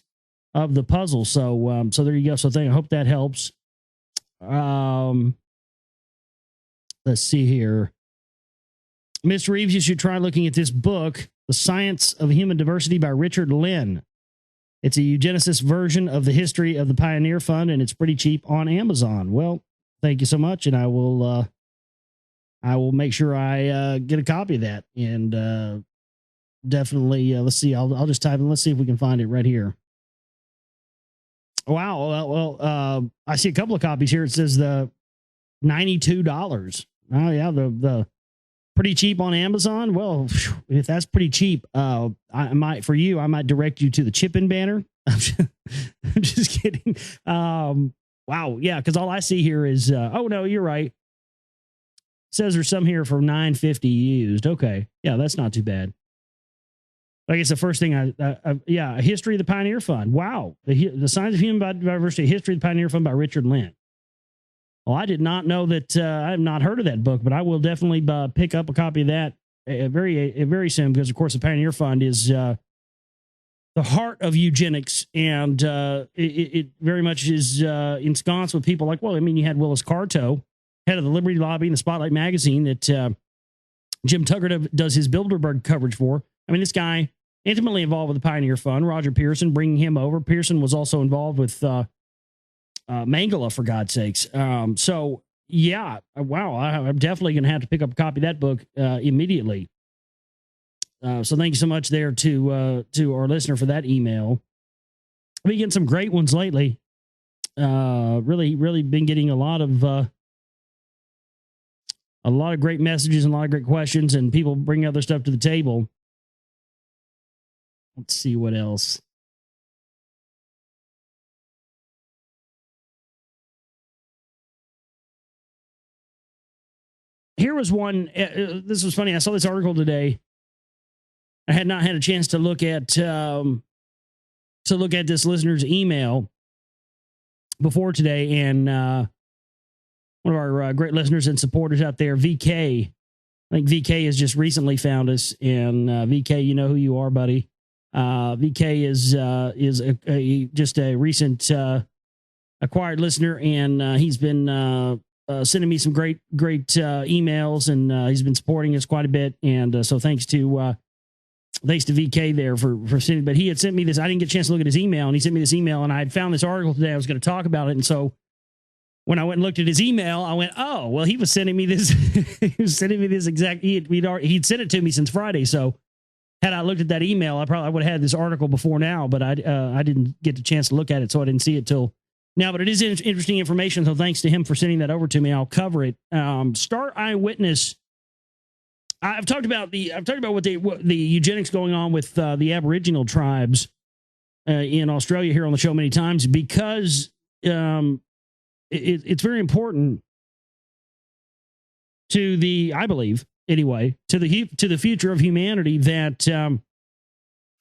of the puzzle. So there you go. So I hope that helps. Let's see here, Mr. Reeves, you should try looking at this book, The Science of Human Diversity by Richard Lynn. It's a eugenicist version of the history of the Pioneer Fund, and it's pretty cheap on Amazon. Well, thank you so much, and I will make sure I get a copy of that. And definitely, let's see. I'll just type in. Let's see if we can find it right here. Wow. Well, I see a couple of copies here. It says the $92. Oh yeah, the pretty cheap on Amazon. Well, if that's pretty cheap, I might direct you to the Chip-In banner. I'm just kidding. Wow. Yeah. Cause all I see here is, oh no, you're right. It says there's some here for $9.50 used. Okay. Yeah. That's not too bad. I guess the first thing yeah. History of the Pioneer Fund. Wow. The Science of Human Diversity, History of the Pioneer Fund by Richard Lynn. Well, I did not know that. I have not heard of that book, but I will definitely pick up a copy of that very soon, because, of course, the Pioneer Fund is the heart of eugenics, and it very much is ensconced with people like, well, I mean, you had Willis Carto, head of the Liberty Lobby and the Spotlight magazine that Jim Tucker does his Bilderberg coverage for. I mean, this guy intimately involved with the Pioneer Fund. Roger Pearson, bringing him over. Pearson was also involved with Mangala, for God's sakes. So yeah, wow, I'm definitely going to have to pick up a copy of that book immediately. So thank you so much there to our listener for that email. I've been getting some great ones lately. Really been getting a lot of great messages and a lot of great questions, and people bring other stuff to the table. Let's see what else. here was one. This was funny. I saw this article today. I had not had a chance to look at this listener's email before today, and one of our great listeners and supporters out there, VK. I think VK has just recently found us, and VK, you know who you are, buddy. VK is just a recent acquired listener, and he's been sending me some great emails, and he's been supporting us quite a bit. And so thanks to VK there for sending. But he had sent me this. I didn't get a chance to look at his email, and he sent me this email, and I had found this article today. I was going to talk about it, and so when I went and looked at his email, I went, "Oh, well, he was sending me this. He was sending me this exact. He'd sent it to me since Friday. So had I looked at that email, I would have had this article before now. But I didn't get the chance to look at it, so I didn't see it till now. But it is interesting information. So thanks to him for sending that over to me. I'll cover it. Star Eyewitness. I've talked about what the eugenics going on with the Aboriginal tribes in Australia here on the show many times, because it's very important to I believe anyway, to the future of humanity, that the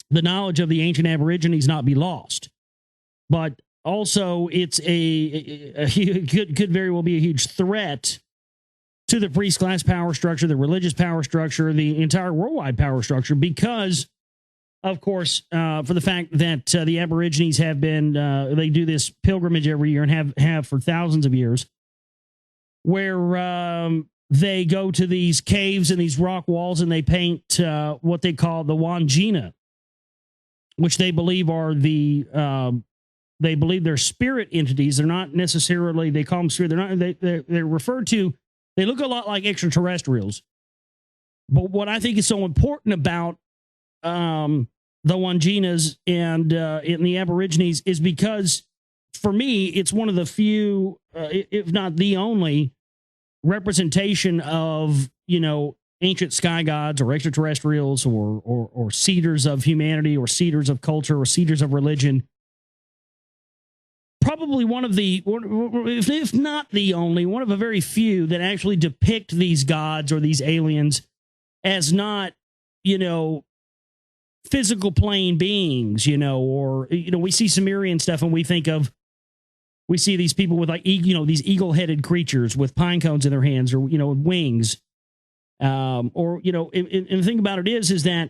knowledge of the ancient Aborigines not be lost. But also, it's could very well be a huge threat to the priest class power structure, the religious power structure, the entire worldwide power structure, because, of course, for the fact that the Aborigines have been, they do this pilgrimage every year and have for thousands of years, where they go to these caves and these rock walls and they paint what they call the Wangina, which they believe are they believe they're spirit entities. They're not necessarily, they call them spirit. They're referred to, they look a lot like extraterrestrials. But what I think is so important about the Wanginas and the Aborigines is because, for me, it's one of the few, if not the only, representation of, ancient sky gods or extraterrestrials or seeders of humanity or seeders of culture or seeders of religion. Probably one of the, if not the only, one of a very few that actually depict these gods or these aliens as not, physical plane beings, or, we see Sumerian stuff and we see these people with these eagle-headed creatures with pine cones in their hands or, wings. And the thing about it is that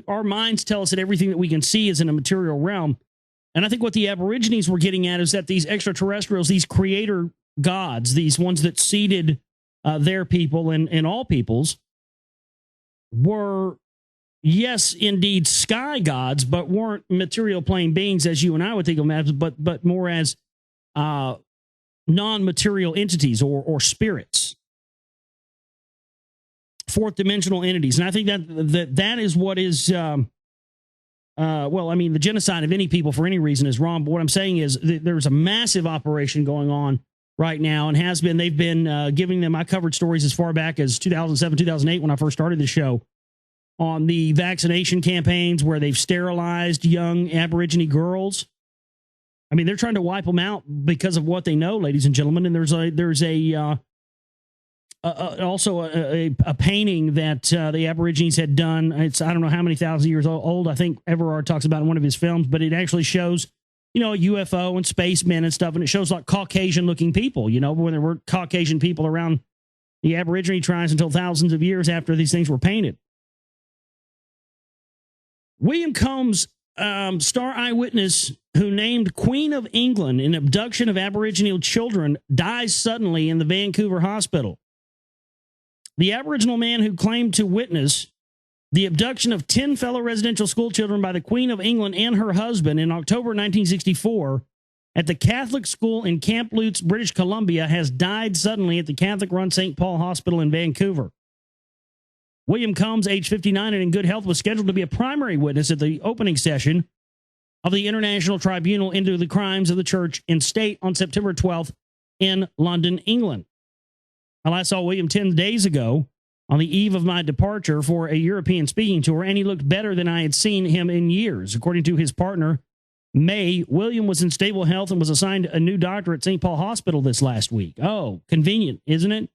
our minds tell us that everything that we can see is in a material realm. And I think what the Aborigines were getting at is that these extraterrestrials, these creator gods, these ones that seeded their people and all peoples, were, yes, indeed, sky gods, but weren't material plane beings as you and I would think of them as, but more as non-material entities or spirits, fourth dimensional entities. And I think that is what is. The genocide of any people for any reason is wrong. But what I'm saying is there's a massive operation going on right now and has been. They've been giving them. I covered stories as far back as 2007, 2008 when I first started the show on the vaccination campaigns where they've sterilized young Aborigine girls. I mean, they're trying to wipe them out because of what they know, ladies and gentlemen. And there's also a painting that the Aborigines had done. It's, I don't know how many thousand years old. I think Everard talks about it in one of his films, but it actually shows, a UFO and spacemen and stuff. And it shows like Caucasian looking people, when there were Caucasian people around the Aborigine tribes until thousands of years after these things were painted. William Combs, star eyewitness who named Queen of England in abduction of Aboriginal children, dies suddenly in the Vancouver hospital. The Aboriginal man who claimed to witness the abduction of 10 fellow residential school children by the Queen of England and her husband in October 1964 at the Catholic school in Kamloops, British Columbia, has died suddenly at the Catholic-run St. Paul Hospital in Vancouver. William Combs, age 59 and in good health, was scheduled to be a primary witness at the opening session of the International Tribunal into the Crimes of the Church and State on September 12th in London, England. I last saw William 10 days ago on the eve of my departure for a European speaking tour, and he looked better than I had seen him in years. According to his partner, May, William was in stable health and was assigned a new doctor at St. Paul Hospital this last week. Oh, convenient, isn't it?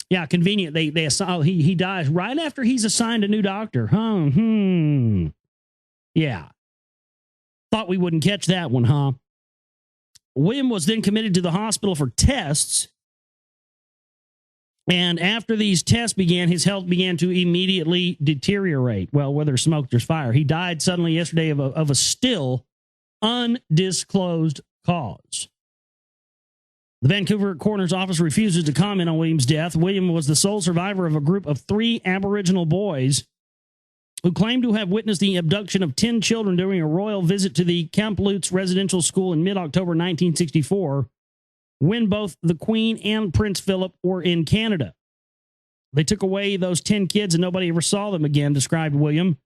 Yeah, convenient. They assign, he dies right after he's assigned a new doctor. Huh? Yeah. Thought we wouldn't catch that one, huh? William was then committed to the hospital for tests. And after these tests began, his health began to immediately deteriorate. Well, where there's smoke, there's fire. He died suddenly yesterday of a still undisclosed cause. The Vancouver coroner's office refuses to comment on William's death. William was the sole survivor of a group of 3 Aboriginal boys who claimed to have witnessed the abduction of 10 children during a royal visit to the Kamloops residential school in mid-October 1964, when both the Queen and Prince Philip were in Canada. They took away those 10 kids and nobody ever saw them again, described William.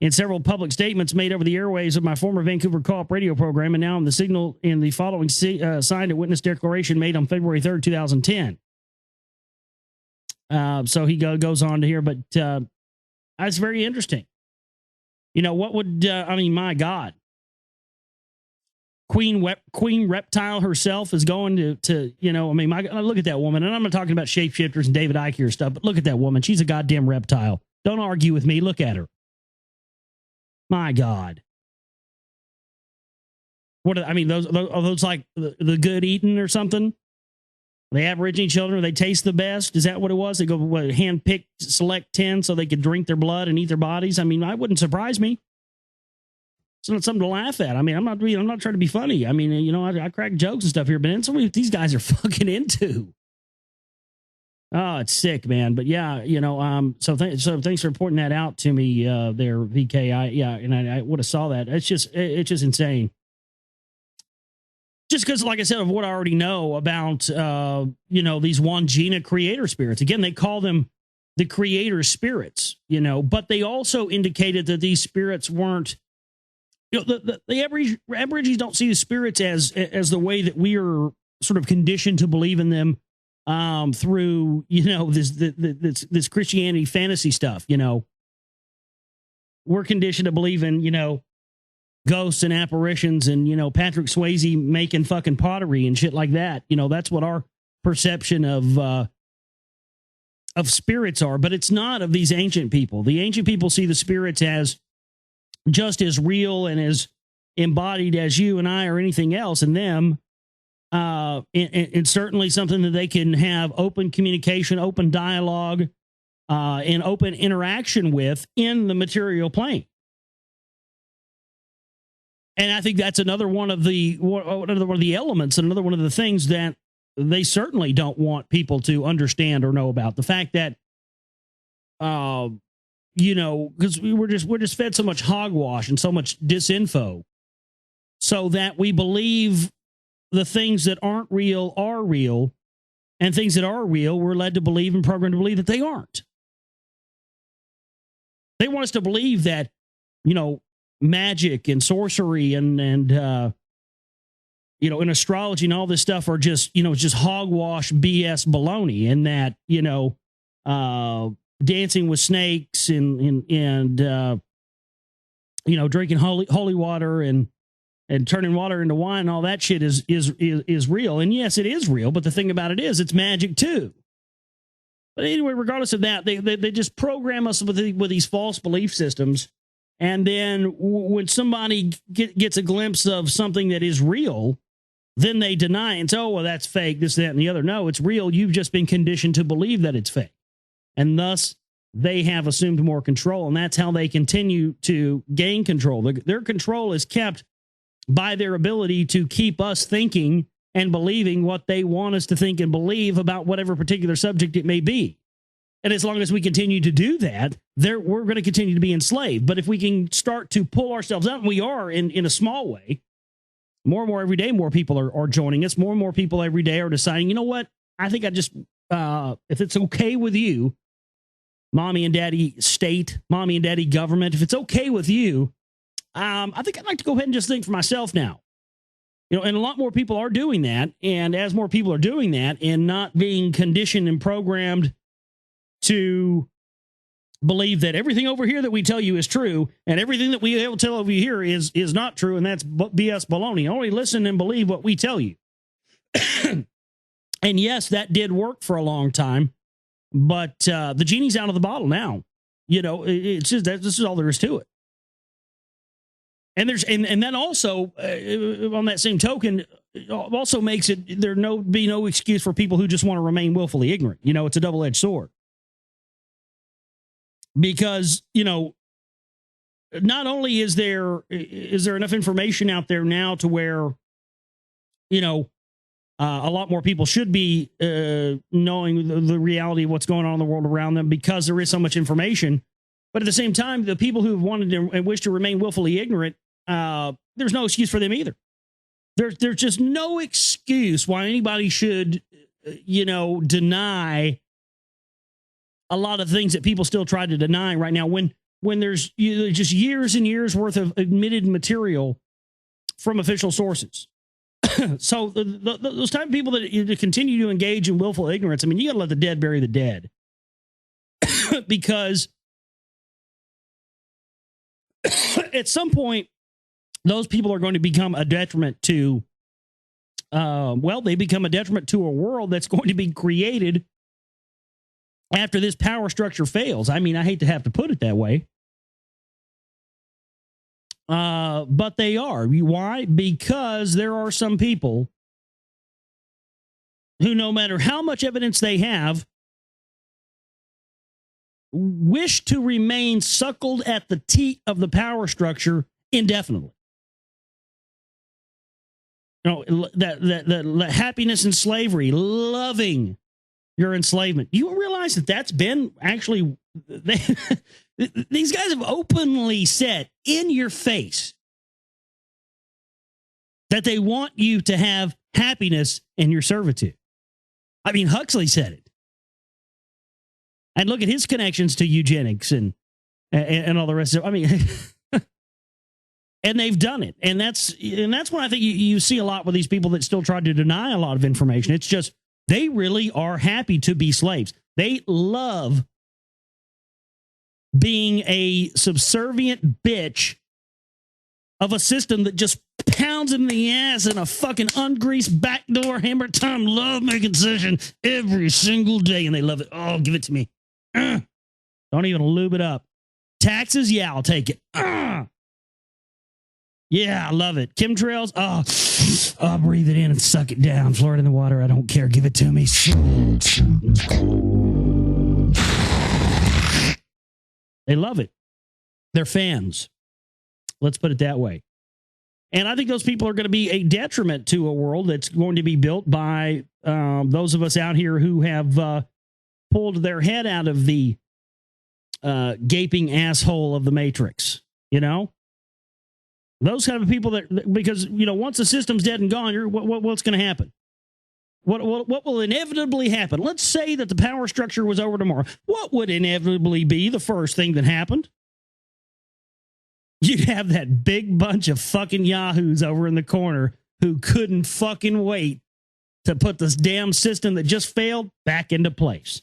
In several public statements made over the airwaves of my former Vancouver co-op radio program, and now in the Signal in the following signed a witness declaration made on February 3rd, 2010. So he goes on to here, but that's very interesting. You know, what would, my God. Queen Reptile herself is going to look at that woman. And I'm not talking about shapeshifters and David Icke or stuff, but look at that woman. She's a goddamn reptile. Don't argue with me. Look at her. My God. What are those like the good eating or something? The Aborigine children, they taste the best. Is that what it was? They go hand pick, select 10 so they could drink their blood and eat their bodies. I mean, that wouldn't surprise me. It's not something to laugh at. I mean, I'm not trying to be funny. I mean, I crack jokes and stuff here, but it's what these guys are fucking into. Oh, it's sick, man. But yeah, so thanks for pointing that out to me there, VK. I would have saw that. It's just insane. Just because, like I said, of what I already know about, these Wandjina creator spirits. Again, they call them the creator spirits, but they also indicated that these spirits weren't, the Aborigines don't see the spirits as the way that we are sort of conditioned to believe in them through, this Christianity fantasy stuff. We're conditioned to believe in, ghosts and apparitions and, Patrick Swayze making fucking pottery and shit like that. That's what our perception of spirits are, but it's not of these ancient people. The ancient people see the spirits as just as real and as embodied as you and I or anything else, and them. And certainly something that they can have open communication, open dialogue, and open interaction with in the material plane. And I think that's another one of the elements, and another one of the things that they certainly don't want people to understand or know about. The fact that, because we're just fed so much hogwash and so much disinfo, so that we believe the things that aren't real are real, and things that are real we're led to believe and programmed to believe that they aren't. They want us to believe that, magic and sorcery and and astrology and all this stuff are just, just hogwash BS baloney, and that, dancing with snakes and drinking holy water and turning water into wine and all that shit is real. And yes, it is real, but the thing about it is it's magic too. But anyway, regardless of that, they just program us with these false belief systems. And then when somebody gets a glimpse of something that is real, then they deny it and say, oh, well, that's fake, this, that, and the other. No, it's real. You've just been conditioned to believe that it's fake. And thus, they have assumed more control. And that's how they continue to gain control. Their control is kept by their ability to keep us thinking and believing what they want us to think and believe about whatever particular subject it may be. And as long as we continue to do that, we're going to continue to be enslaved. But if we can start to pull ourselves out, and we are in a small way, more and more every day, more people are joining us. More and more people every day are deciding, you know what? I think if it's okay with you, mommy and daddy state, mommy and daddy government, if it's okay with you, I think I'd like to go ahead and just think for myself now. And a lot more people are doing that. And as more people are doing that and not being conditioned and programmed to believe that everything over here that we tell you is true and everything that we will tell over here is not true, and that's BS baloney. Only listen and believe what we tell you. And yes, that did work for a long time. But the genie's out of the bottle now. It's just that this is all there is to it. And there's and then also on that same token, also makes it there be no excuse for people who just want to remain willfully ignorant. It's a double-edged sword. Because, not only is there enough information out there now to where, a lot more people should be knowing the reality of what's going on in the world around them because there is so much information. But at the same time, the people who have wanted to and wish to remain willfully ignorant, there's no excuse for them either. There's just no excuse why anybody should, deny a lot of things that people still try to deny right now when there's just years and years worth of admitted material from official sources. So those type of people that continue to engage in willful ignorance, I mean, you got to let the dead bury the dead. Because at some point, those people are going to become a detriment to, they become a detriment to a world that's going to be created after this power structure fails. I mean, I hate to have to put it that way. But they are. Why? Because there are some people who, no matter how much evidence they have, wish to remain suckled at the teat of the power structure indefinitely. That happiness in slavery, loving your enslavement. You realize that's been actually... These guys have openly said in your face that they want you to have happiness in your servitude. I mean, Huxley said it. And look at his connections to eugenics and all the rest of it. I mean, and they've done it. And that's what I think you see a lot with these people that still try to deny a lot of information. It's just they really are happy to be slaves. They love being a subservient bitch of a system that just pounds him in the ass in a fucking ungreased backdoor hammer time love making session every single day, and they love it. Oh, give it to me. Don't even lube it up. Taxes, yeah, I'll take it. Yeah, I love it. Chemtrails, I'll breathe it in and suck it down. Floor it in the water, I don't care. Give it to me. They love it. They're fans. Let's put it that way. And I think those people are going to be a detriment to a world that's going to be built by those of us out here who have pulled their head out of the gaping asshole of the Matrix. Those kind of people that, because, once the system's dead and gone, what's going to happen? What will inevitably happen? Let's say that the power structure was over tomorrow. What would inevitably be the first thing that happened? You'd have that big bunch of fucking yahoos over in the corner who couldn't fucking wait to put this damn system that just failed back into place.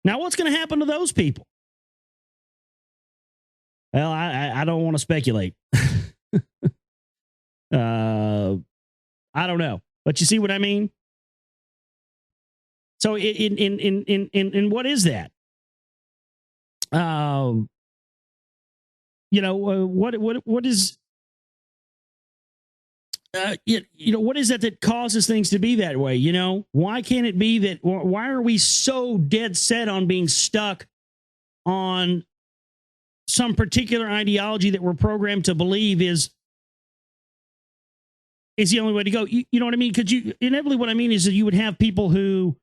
Now, what's going to happen to those people? Well, I don't want to speculate. I don't know. But you see what I mean? So in what is that? What is what is that causes things to be that way? Why can't it be that? Why are we so dead set on being stuck on some particular ideology that we're programmed to believe is the only way to go? You know what I mean? Because inevitably what I mean is that you would have people who,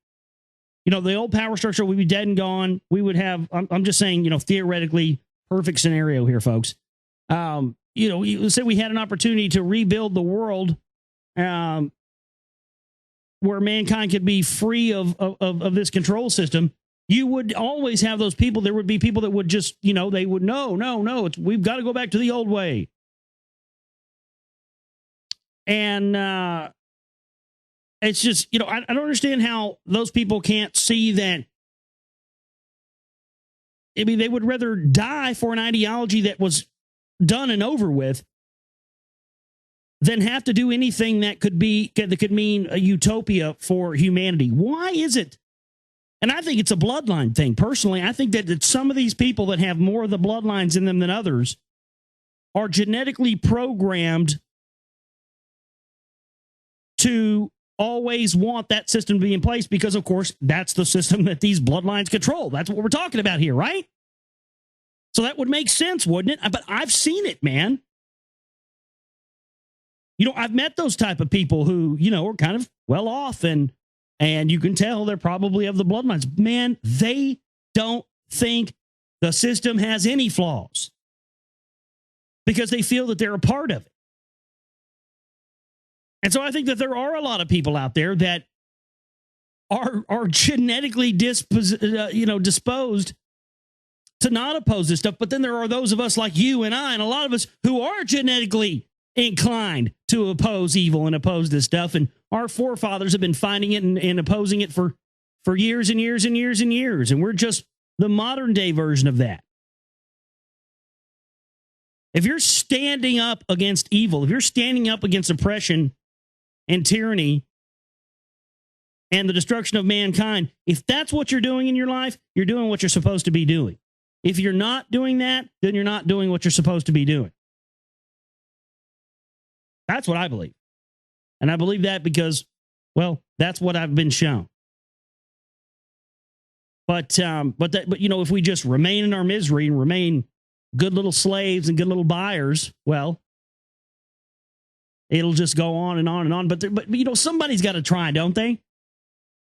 the old power structure would be dead and gone. We would have, I'm just saying, theoretically, perfect scenario here, folks. You say we had an opportunity to rebuild the world where mankind could be free of this control system. You would always have those people. There would be people that would just, they would, no, we've got to go back to the old way. And it's just, I don't understand how those people can't see that. I mean, they would rather die for an ideology that was done and over with than have to do anything that could mean a utopia for humanity. Why is it And I think it's a bloodline thing. Personally, I think that some of these people that have more of the bloodlines in them than others are genetically programmed to always want that system to be in place because, of course, that's the system that these bloodlines control. That's what we're talking about here, right? So that would make sense, wouldn't it? But I've seen it, man. I've met those type of people who, are kind of well off and you can tell they're probably of the bloodlines. Man, they don't think the system has any flaws because they feel that they're a part of it. And so I think that there are a lot of people out there that are genetically disposed to not oppose this stuff. But then there are those of us like you and I and a lot of us who are genetically inclined to oppose evil and oppose this stuff. And our forefathers have been fighting it and opposing it for years and years and years and years. And we're just the modern day version of that. If you're standing up against evil, if you're standing up against oppression and tyranny and the destruction of mankind, if that's what you're doing in your life, you're doing what you're supposed to be doing. If you're not doing that, then you're not doing what you're supposed to be doing. That's what I believe. And I believe that because, well, that's what I've been shown. But if we just remain in our misery and remain good little slaves and good little buyers, well, it'll just go on and on and on. But somebody's got to try, don't they?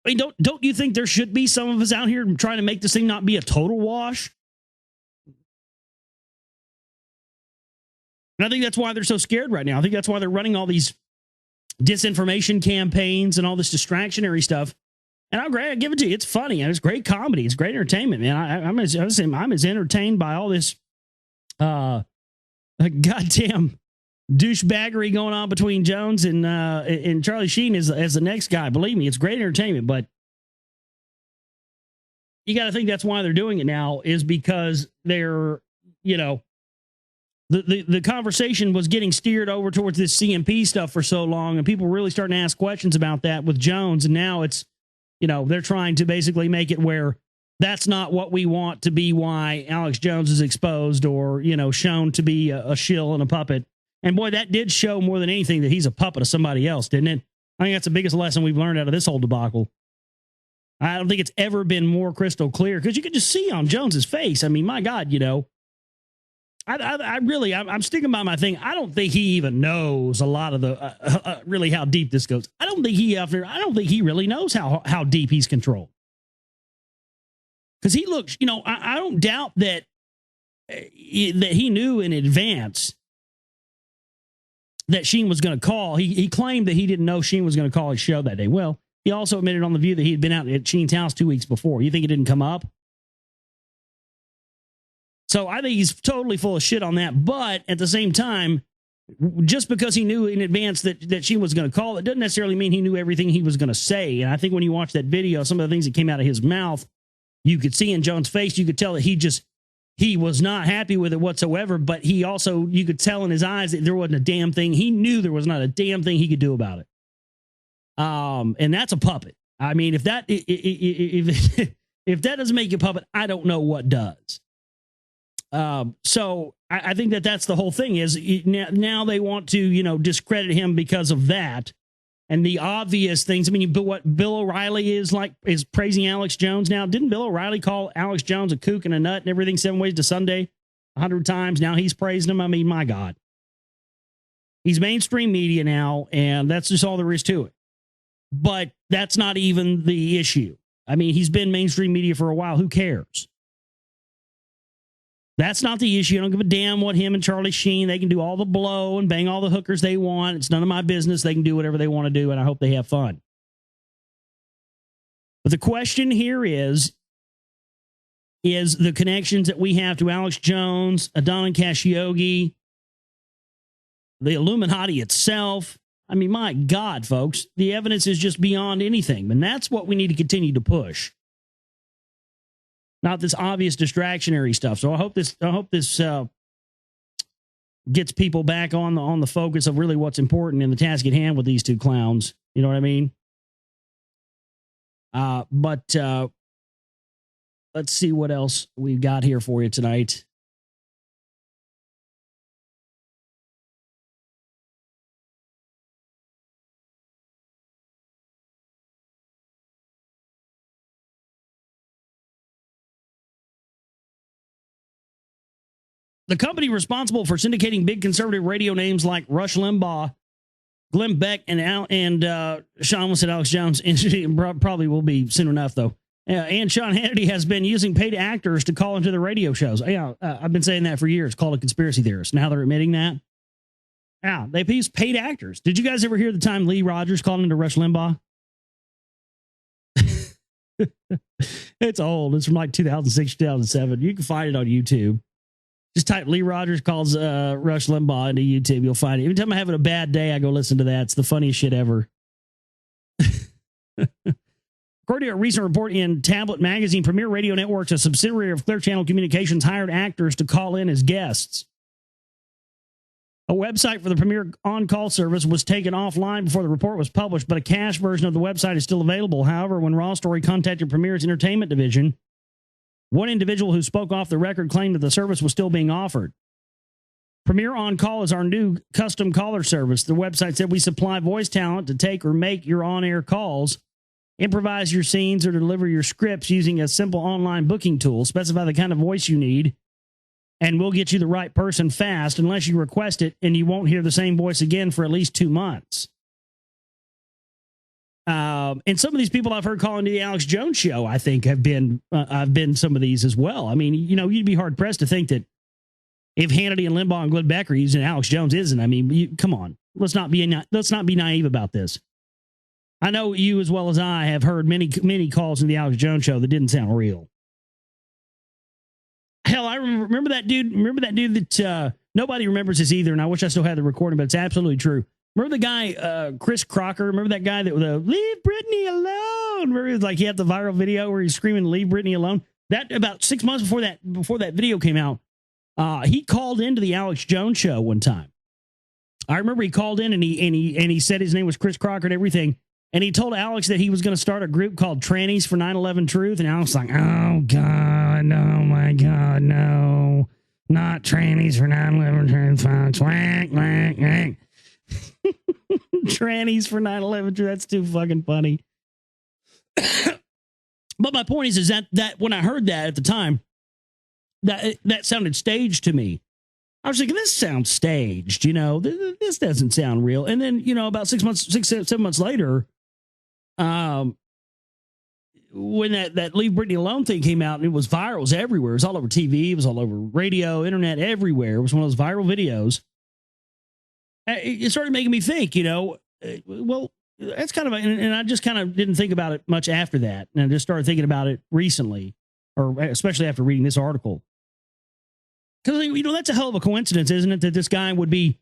I mean, don't you think there should be some of us out here trying to make this thing not be a total wash? And I think that's why they're so scared right now. I think that's why they're running all these disinformation campaigns and all this distractionary stuff. And I'll give it to you. It's funny. It's great comedy. It's great entertainment, man. I'm as entertained by all this goddamn douchebaggery going on between Jones and Charlie Sheen as the next guy. Believe me, it's great entertainment. But you got to think that's why they're doing it now is because they're, the conversation was getting steered over towards this CMP stuff for so long, and people were really starting to ask questions about that with Jones. And now it's, they're trying to basically make it where that's not what we want to be why Alex Jones is exposed or, shown to be a shill and a puppet. And boy, that did show more than anything that he's a puppet of somebody else, didn't it? I think that's the biggest lesson we've learned out of this whole debacle. I don't think it's ever been more crystal clear because you could just see on Jones's face. I mean, my God, I'm sticking by my thing. I don't think he even knows a lot of the really how deep this goes. I don't think he really knows how deep he's controlled. Because he looks, I don't doubt that he knew in advance that Sheen was going to call. He claimed that he didn't know Sheen was going to call his show that day. Well, he also admitted on The View that he had been out at Sheen's house 2 weeks before. You think it didn't come up? So I think he's totally full of shit on that. But at the same time, just because he knew in advance that Sheen was going to call, it doesn't necessarily mean he knew everything he was going to say. And I think when you watch that video, some of the things that came out of his mouth, you could see in Jones' face, you could tell that he was not happy with it whatsoever. But you could tell in his eyes that there wasn't a damn thing. He knew there was not a damn thing he could do about it. And that's a puppet. I mean, if that doesn't make you a puppet, I don't know what does. So I think that's the whole thing is now they want to, discredit him because of that. And the obvious things. I mean, what Bill O'Reilly is praising Alex Jones now. Didn't Bill O'Reilly call Alex Jones a kook and a nut and everything 7 ways to Sunday 100 times? Now he's praising him. I mean, my God. He's mainstream media now, and that's just all there is to it. But that's not even the issue. I mean, he's been mainstream media for a while. Who cares? That's not the issue. I don't give a damn what him and Charlie Sheen, they can do all the blow and bang all the hookers they want. It's none of my business. They can do whatever they want to do, and I hope they have fun. But the question here is the connections that we have to Alex Jones, Adnan Khashoggi, the Illuminati itself. I mean, my God, folks, the evidence is just beyond anything. And that's what we need to continue to push. Not this obvious distractionary stuff. So I hope this gets people back on the focus of really what's important in the task at hand with these two clowns. You know what I mean? But let's see what else we've got here for you tonight. The company responsible for syndicating big conservative radio names like Rush Limbaugh, Glenn Beck, and Sean almost said Alex Jones, and probably will be soon enough, though. And Sean Hannity has been using paid actors to call into the radio shows. Yeah, I've been saying that for years, called a conspiracy theorist. Now they're admitting that. Yeah, they've used paid actors. Did you guys ever hear the time Lee Rogers called into Rush Limbaugh? It's old. It's from like 2006, 2007. You can find it on YouTube. Just type Lee Rogers calls Rush Limbaugh into YouTube. You'll find it. Every time I'm having a bad day, I go listen to that. It's the funniest shit ever. According to a recent report in Tablet Magazine, Premier Radio Networks, a subsidiary of Clear Channel Communications, hired actors to call in as guests. A website for the Premier on-call service was taken offline before the report was published, but a cached version of the website is still available. However, when Raw Story contacted Premier's entertainment division, one individual who spoke off the record claimed that the service was still being offered. Premier On Call is our new custom caller service. The website said we supply voice talent to take or make your on-air calls, improvise your scenes, or deliver your scripts using a simple online booking tool. Specify the kind of voice you need, and we'll get you the right person fast unless you request it, and you won't hear the same voice again for at least 2 months. And some of these people I've heard calling to the Alex Jones show, I think I've been some of these as well. I mean, you know, you'd be hard pressed to think that if Hannity and Limbaugh and Glenn Beck are using, Alex Jones isn't. I mean, come on, let's not be naive about this. I know you as well as I have heard many calls in the Alex Jones show that didn't sound real. Hell, I remember that dude. Remember that dude that nobody remembers this either, and I wish I still had the recording, but it's absolutely true. Remember the guy, Chris Crocker? Remember that guy that was leave Britney alone? Remember it was like he had the viral video where he's screaming, leave Britney alone? That about 6 months before that video came out, he called into the Alex Jones show one time. I remember he called in and he said his name was Chris Crocker and everything. And he told Alex that he was going to start a group called Trannies for 9/11 Truth. And Alex was like, oh, God, oh, my God, no. Not Trannies for 9/11 Truth, folks. Whack, whack, whack. Trannies for 9/11 Truth. That's too fucking funny. But my point is that when I heard that at the time, that sounded staged to me. I was thinking, this sounds staged, you know, this doesn't sound real. And then, you know, about 7 months later, when that Leave Britney Alone thing came out, and it was viral, it was everywhere. It was all over TV, it was all over radio, internet, everywhere. It was one of those viral videos. It started making me think, you know, well, that's kind of, and I just kind of didn't think about it much after that. And I just started thinking about it recently, or especially after reading this article. Because, you know, that's a hell of a coincidence, isn't it? That this guy would be,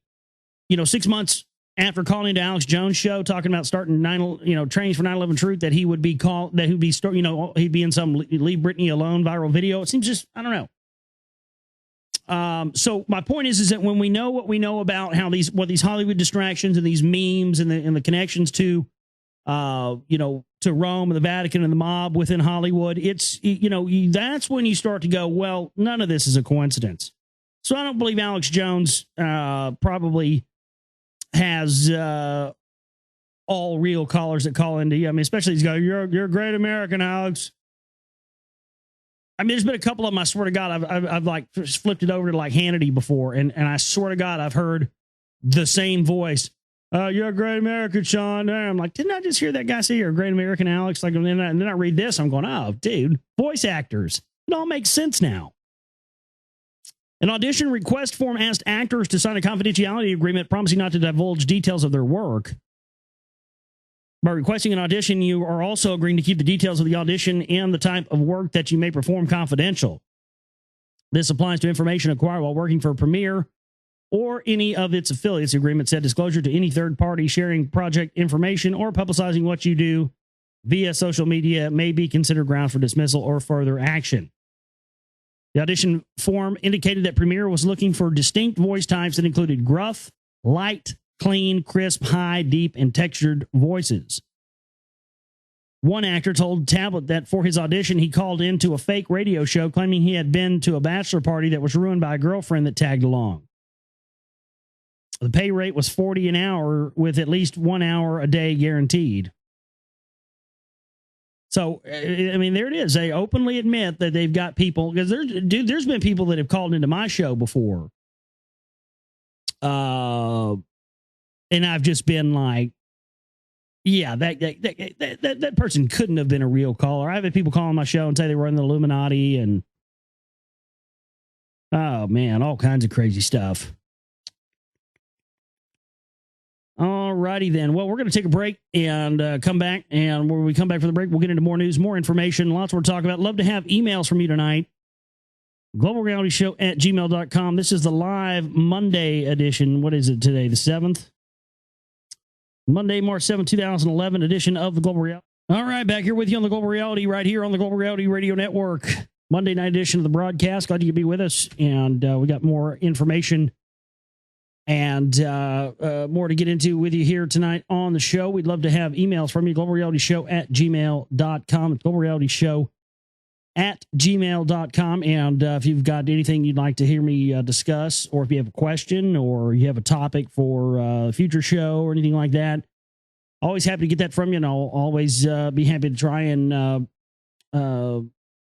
you know, 6 months after calling into Alex Jones' show, talking about starting trainings for 9/11 Truth, that he would be he'd be in some Leave Britney Alone viral video. It seems just, I don't know. So my point is that when we know what we know about how what these Hollywood distractions and these memes and the connections to, to Rome and the Vatican and the mob within Hollywood, it's, that's when you start to go, well, none of this is a coincidence. So I don't believe Alex Jones probably has all real callers that call into you. I mean, especially these guys, you're a great American, Alex. I mean, there's been a couple of them, I swear to God, I've like flipped it over to like Hannity before, and I swear to God, I've heard the same voice. You're a great American, Sean. And I'm like, didn't I just hear that guy say you're a great American, Alex? Like, and then I read this, I'm going, oh, dude, voice actors. It all makes sense now. An audition request form asked actors to sign a confidentiality agreement promising not to divulge details of their work. By requesting an audition, you are also agreeing to keep the details of the audition and the type of work that you may perform confidential. This applies to information acquired while working for Premiere or any of its affiliates. The agreement said disclosure to any third party sharing project information or publicizing what you do via social media may be considered ground for dismissal or further action. The audition form indicated that Premiere was looking for distinct voice types that included gruff, light, clean, crisp, high, deep, and textured voices. One actor told Tablet that for his audition, he called into a fake radio show claiming he had been to a bachelor party that was ruined by a girlfriend that tagged along. The pay rate was $40 an hour with at least 1 hour a day guaranteed. So, I mean, there it is. They openly admit that they've got people, because there's been people that have called into my show before. And I've just been like, yeah, that person couldn't have been a real caller. I've had people call on my show and say they were in the Illuminati and, oh man, all kinds of crazy stuff. All righty then. Well, we're going to take a break and come back. And when we come back from the break, we'll get into more news, more information, lots more to talk about. Love to have emails from you tonight. GlobalRealityShow@gmail.com. This is the live Monday edition. What is it today? The 7th? Monday, March 7th, 2011 edition of the Global Reality. All right, back here with you on the Global Reality, right here on the Global Reality Radio Network. Monday night edition of the broadcast. Glad you could be with us. And we got more information and more to get into with you here tonight on the show. We'd love to have emails from you. GlobalRealityShow@gmail.com. It's GlobalRealityShow@gmail.com. And if you've got anything you'd like to hear me discuss, or if you have a question or you have a topic for a future show or anything like that, always happy to get that from you. And I'll always be happy to try and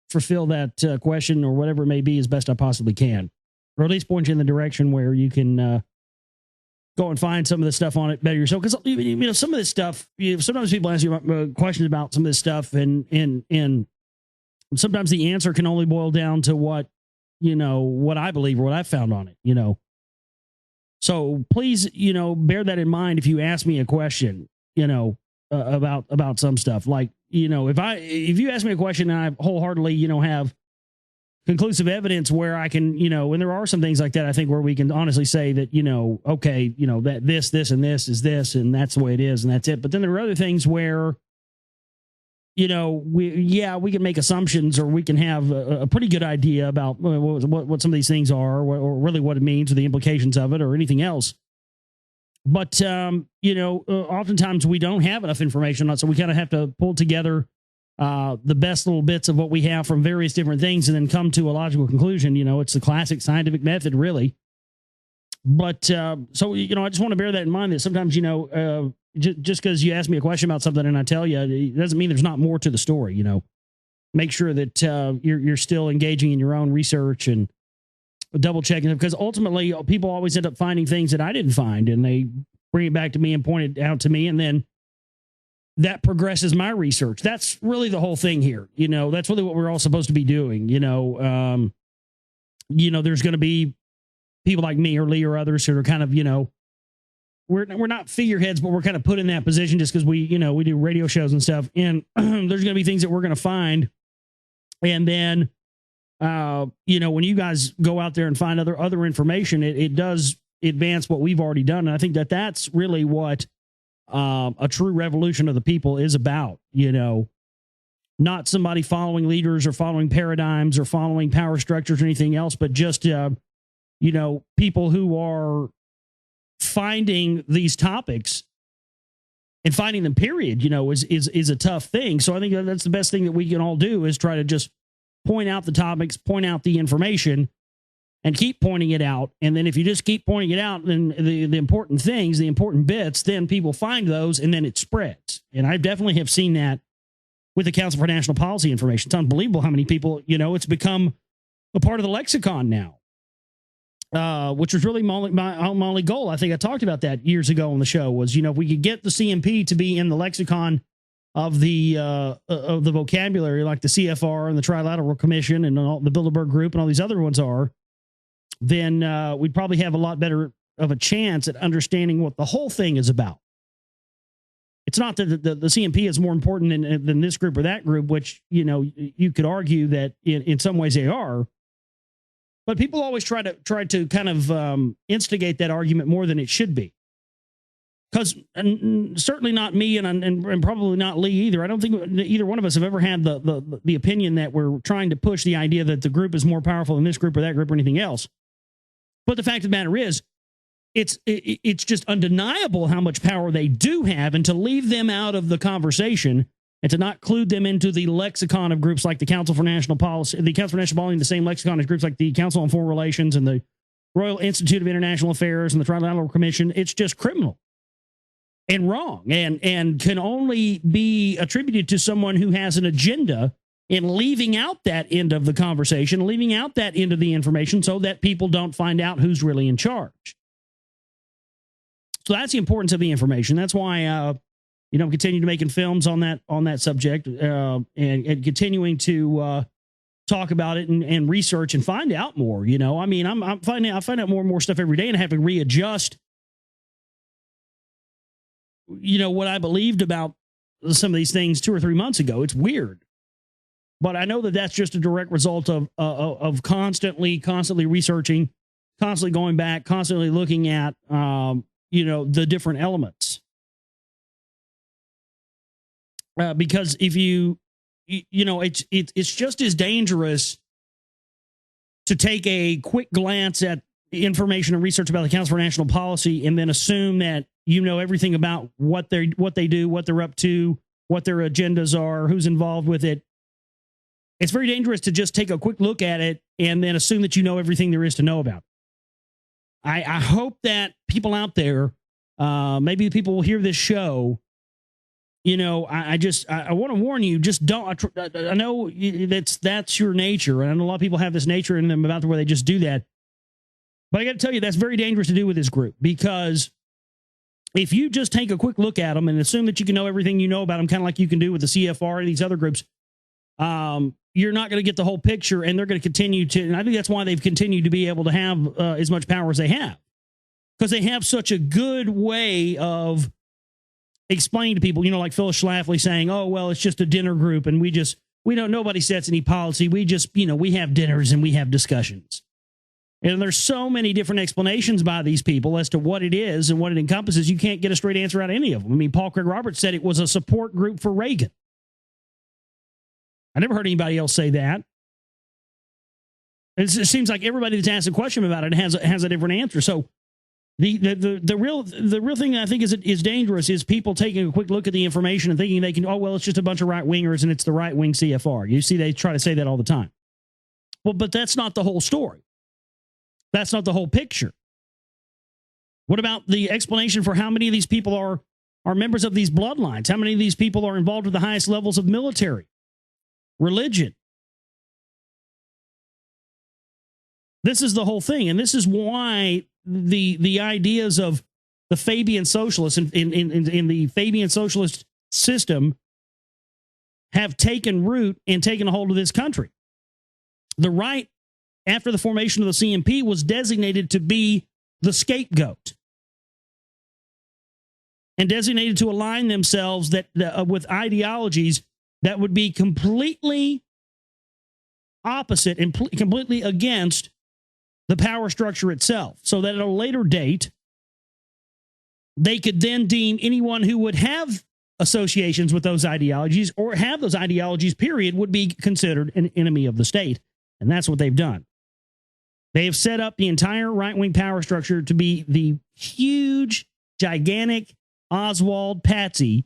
fulfill that question or whatever it may be as best I possibly can, or at least point you in the direction where you can go and find some of the stuff on it better yourself. Because, you know, some of this stuff, sometimes people ask you questions about some of this stuff, and sometimes the answer can only boil down to what I believe or what I've found on it, So please, bear that in mind if you ask me a question, about some stuff. Like, if you ask me a question and I wholeheartedly, have conclusive evidence where I can, and there are some things like that, I think, where we can honestly say that, okay, that this, and this is this, and that's the way it is, and that's it. But then there are other things where, we can make assumptions, or we can have a pretty good idea about what some of these things are, or really what it means, or the implications of it, or anything else. But, oftentimes we don't have enough information on it, so we kind of have to pull together the best little bits of what we have from various different things and then come to a logical conclusion. It's the classic scientific method, really. But so, I just want to bear that in mind, that sometimes, just because you ask me a question about something and I tell you, it doesn't mean there's not more to the story. Make sure that you're still engaging in your own research and double checking it, because ultimately people always end up finding things that I didn't find, and they bring it back to me and point it out to me, and then that progresses my research. That's really the whole thing here. That's really what we're all supposed to be doing. There's going to be people like me or Lee or others who are kind of, we're not figureheads, but we're kind of put in that position just because we do radio shows and stuff. And there's going to be things that we're going to find. And then, when you guys go out there and find other information, it does advance what we've already done. And I think that's really what a true revolution of the people is about, not somebody following leaders or following paradigms or following power structures or anything else, but just, people who are finding these topics and finding them, period, is a tough thing. So I think that's the best thing that we can all do, is try to just point out the topics, point out the information, and keep pointing it out. And then if you just keep pointing it out, then the important things, the important bits, then people find those, and then it spreads. And I definitely have seen that with the Council for National Policy Information. It's unbelievable how many people, it's become a part of the lexicon now, which was really my only goal. I think I talked about that years ago on the show, was, if we could get the CMP to be in the lexicon of the vocabulary, like the CFR and the Trilateral Commission and all, the Bilderberg Group and all these other ones are, then we'd probably have a lot better of a chance at understanding what the whole thing is about. It's not that the CMP is more important than this group or that group, which, you could argue that in some ways they are. But people always try to kind of instigate that argument more than it should be. Because certainly not me, and probably not Lee either. I don't think either one of us have ever had the opinion that we're trying to push the idea that the group is more powerful than this group or that group or anything else. But the fact of the matter is, it's just undeniable how much power they do have, and to leave them out of the conversation and to not include them into the lexicon of groups like the Council for National Policy, the Council for National Policy, the same lexicon as groups like the Council on Foreign Relations and the Royal Institute of International Affairs and the Trilateral Commission. It's just criminal and wrong, and can only be attributed to someone who has an agenda in leaving out that end of the conversation, leaving out that end of the information so that people don't find out who's really in charge. So that's the importance of the information. That's why continue to making films on that subject, and continuing to talk about it and research and find out more. I find out more and more stuff every day, and I have to readjust what I believed about some of these things 2 or 3 months ago. It's weird, but I know that that's just a direct result of constantly researching, constantly going back, constantly looking at the different elements. Because if it's just as dangerous to take a quick glance at information and research about the Council for National Policy and then assume that you know everything about what they do, what they're up to, what their agendas are, who's involved with it. It's very dangerous to just take a quick look at it and then assume that you know everything there is to know about it. I hope that people out there, maybe people will hear this show. I want to warn you, just don't. I know that's your nature, and I know a lot of people have this nature in them about where they just do that. But I got to tell you, that's very dangerous to do with this group, because if you just take a quick look at them and assume that you can know everything you know about them, kind of like you can do with the CFR and these other groups, you're not going to get the whole picture, and they're going to continue to. And I think that's why they've continued to be able to have as much power as they have, because they have such a good way of explaining to people, like Phyllis Schlafly saying, oh, well, it's just a dinner group, and nobody sets any policy. We just, we have dinners and we have discussions. And there's so many different explanations by these people as to what it is and what it encompasses. You can't get a straight answer out of any of them. I mean, Paul Craig Roberts said it was a support group for Reagan. I never heard anybody else say that. It seems like everybody that's asked a question about it has a different answer. So the real thing I think is dangerous is people taking a quick look at the information and thinking they can, it's just a bunch of right wingers and it's the right wing CFR. You see, they try to say that all the time. Well, but that's not the whole story. That's not the whole picture. What about the explanation for how many of these people are members of these bloodlines? How many of these people are involved with the highest levels of military, religion? This is the whole thing, and this is why the ideas of the Fabian socialists in the Fabian socialist system have taken root and taken a hold of this country. The right, after the formation of the CMP, was designated to be the scapegoat and designated to align themselves with ideologies that would be completely opposite and completely against the power structure itself, so that at a later date, they could then deem anyone who would have associations with those ideologies or have those ideologies, period, would be considered an enemy of the state. And that's what they've done. They have set up the entire right-wing power structure to be the huge, gigantic Oswald patsy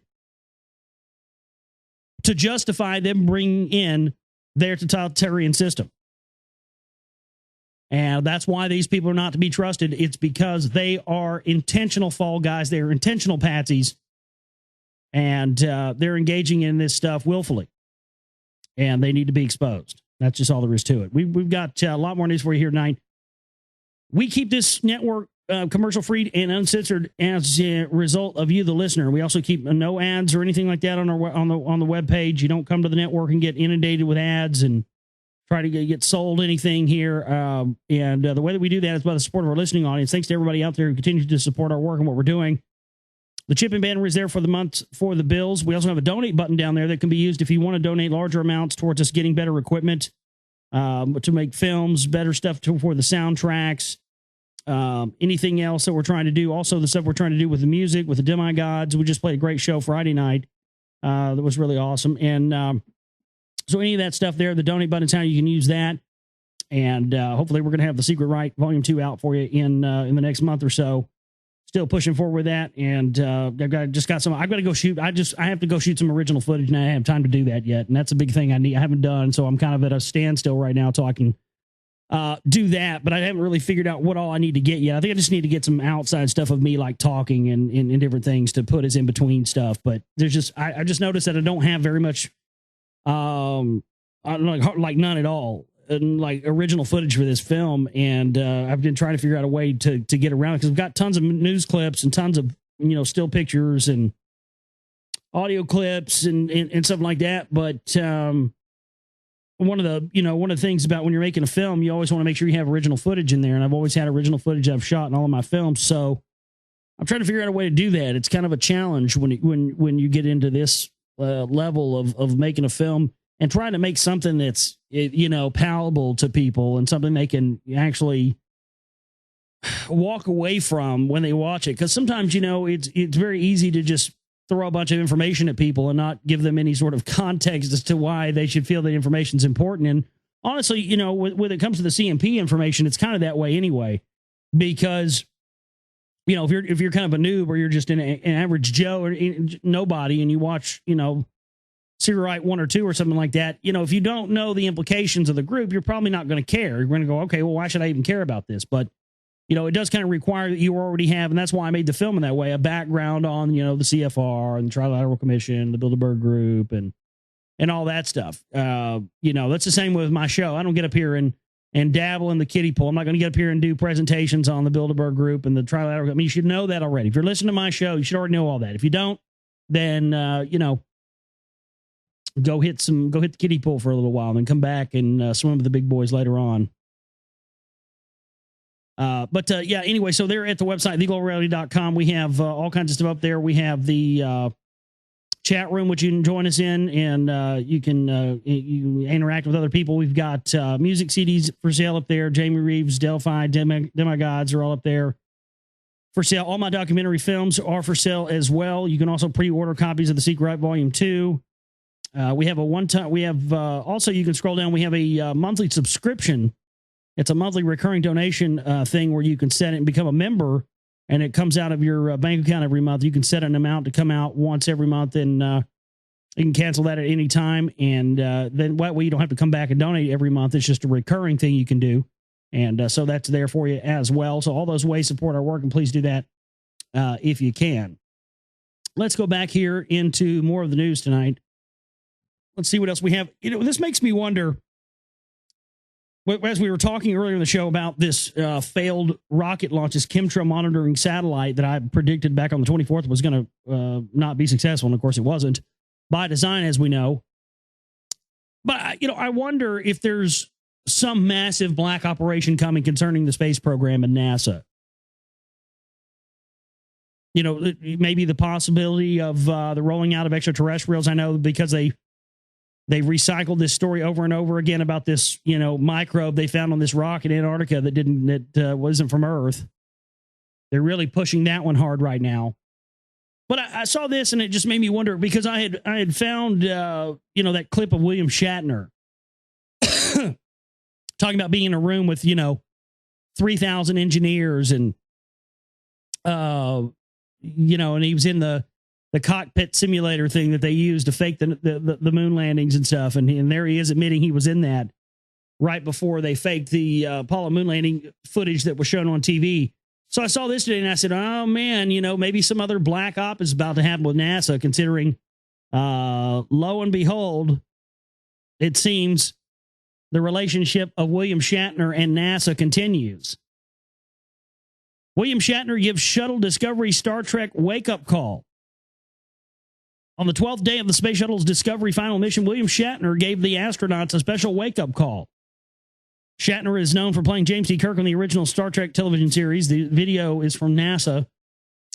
to justify them bringing in their totalitarian system. And that's why these people are not to be trusted. It's because they are intentional fall guys. They are intentional patsies. And they're engaging in this stuff willfully. And they need to be exposed. That's just all there is to it. We've got a lot more news for you here tonight. We keep this network commercial-free and uncensored as a result of you, the listener. We also keep no ads or anything like that on the webpage. You don't come to the network and get inundated with ads and try to get sold anything here. And the way that we do that is by the support of our listening audience. Thanks to everybody out there who continues to support our work and what we're doing. The chipping banner is there for the month for the bills. We also have a donate button down there that can be used if you want to donate larger amounts towards us getting better equipment to make films, better stuff for the soundtracks, anything else that we're trying to do. Also, the stuff we're trying to do with the music, with the demigods. We just played a great show Friday night that was really awesome. And so any of that stuff there, the donate button is how you can use that. And hopefully we're going to have The Secret Right Volume 2 out for you in the next month or so. still pushing forward with that. And I've got some. I've got to go shoot. I have to go shoot some original footage, and I don't have time to do that yet. And that's a big thing I haven't done. So I'm kind of at a standstill right now until I can do that. But I haven't really figured out what all I need to get yet. I think I just need to get some outside stuff of me, like talking and different things to put as in between stuff. But there's just I just noticed that I don't have very much, like none at all. And like original footage for this film, and I've been trying to figure out a way to get around it, because I've got tons of news clips and tons of still pictures and audio clips and stuff like that. But one of the things about when you're making a film, you always want to make sure you have original footage in there, and I've always had original footage I've shot in all of my films. So I'm trying to figure out a way to do that. It's kind of a challenge when you get into this level of making a film and trying to make something that's palatable to people and something they can actually walk away from when they watch it. Because sometimes it's very easy to just throw a bunch of information at people and not give them any sort of context as to why they should feel that information's important. And honestly, when it comes to the CMP information, it's kind of that way anyway, because if you're kind of a noob, or you're just an average Joe or nobody, and you watch Serial Right 1 or 2 or something like that, if you don't know the implications of the group, you're probably not going to care. You're going to go, okay, well, why should I even care about this? But it does kind of require that you already have, and that's why I made the film in that way, a background on the CFR and the Trilateral Commission, the Bilderberg Group, and all that stuff. That's the same with my show. I don't get up here and dabble in the kiddie pool. I'm not going to get up here and do presentations on the Bilderberg Group and the Trilateral. I mean, you should know that already. If you're listening to my show, you should already know all that. If you don't, then go hit the kiddie pool for a little while, and then come back and swim with the big boys later on. Anyway, so they're at the website, theglobalreality.com. We have all kinds of stuff up there. We have the chat room, which you can join us in, and you can interact with other people. We've got music CDs for sale up there. Jamie Reeves, Delphi, Demigods are all up there for sale. All my documentary films are for sale as well. You can also pre-order copies of The Secret Right Volume 2. We have also, you can scroll down. We have a monthly subscription. It's a monthly recurring donation thing where you can set it and become a member, and it comes out of your bank account every month. You can set an amount to come out once every month, and you can cancel that at any time. And then that way you don't have to come back and donate every month. It's just a recurring thing you can do. And so that's there for you as well. So all those ways support our work, and please do that if you can. Let's go back here into more of the news tonight. Let's see what else we have. This makes me wonder, as we were talking earlier in the show about this failed rocket launch, this chemtrail monitoring satellite that I predicted back on the 24th was going to not be successful. And of course it wasn't, by design, as we know. But, I wonder if there's some massive black operation coming concerning the space program and NASA. Maybe the possibility of the rolling out of extraterrestrials. I know because they've recycled this story over and over again about this, microbe they found on this rock in Antarctica that wasn't from Earth. They're really pushing that one hard right now. But I saw this, and it just made me wonder, because I had found that clip of William Shatner talking about being in a room with 3,000 engineers, and and he was in the cockpit simulator thing that they used to fake the moon landings and stuff. And there he is admitting he was in that right before they faked the Apollo moon landing footage that was shown on TV. So I saw this today and I said, oh man, maybe some other black op is about to happen with NASA, considering lo and behold, it seems the relationship of William Shatner and NASA continues. William Shatner gives shuttle Discovery Star Trek wake-up call. On the 12th day of the Space Shuttle's Discovery final mission, William Shatner gave the astronauts a special wake-up call. Shatner is known for playing James T. Kirk on the original Star Trek television series. The video is from NASA,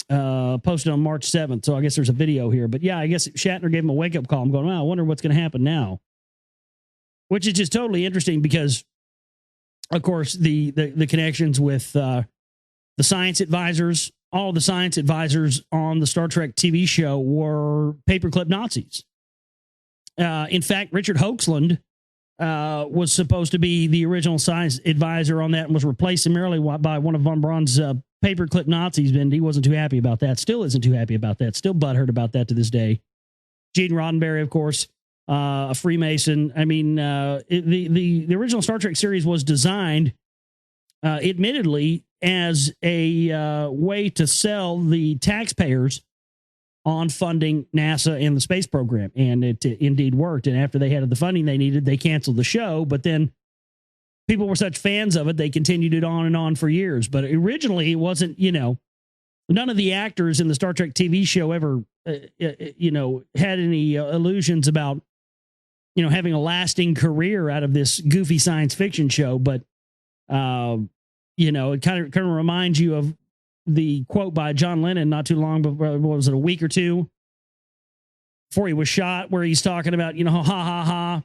posted on March 7th, so I guess there's a video here. But yeah, I guess Shatner gave him a wake-up call. I'm going, wow, I wonder what's going to happen now. Which is just totally interesting because, of course, the connections with the science advisors. All the science advisors on the Star Trek TV show were paperclip Nazis. In fact, Richard Hoaxland was supposed to be the original science advisor on that, and was replaced summarily by one of von Braun's paperclip Nazis, and he wasn't too happy about that. Still isn't too happy about that. Still butthurt about that to this day. Gene Roddenberry, of course, a Freemason. I mean, the original Star Trek series was designed, admittedly, as a way to sell the taxpayers on funding NASA and the space program. And it indeed worked. And after they had the funding they needed, they canceled the show. But then people were such fans of it, they continued it on and on for years. But originally, it wasn't, none of the actors in the Star Trek TV show ever, had any illusions about, having a lasting career out of this goofy science fiction show. But, it kind of reminds you of the quote by John Lennon not too long before, what was it, a week or two before he was shot, where he's talking about, ha, ha, ha.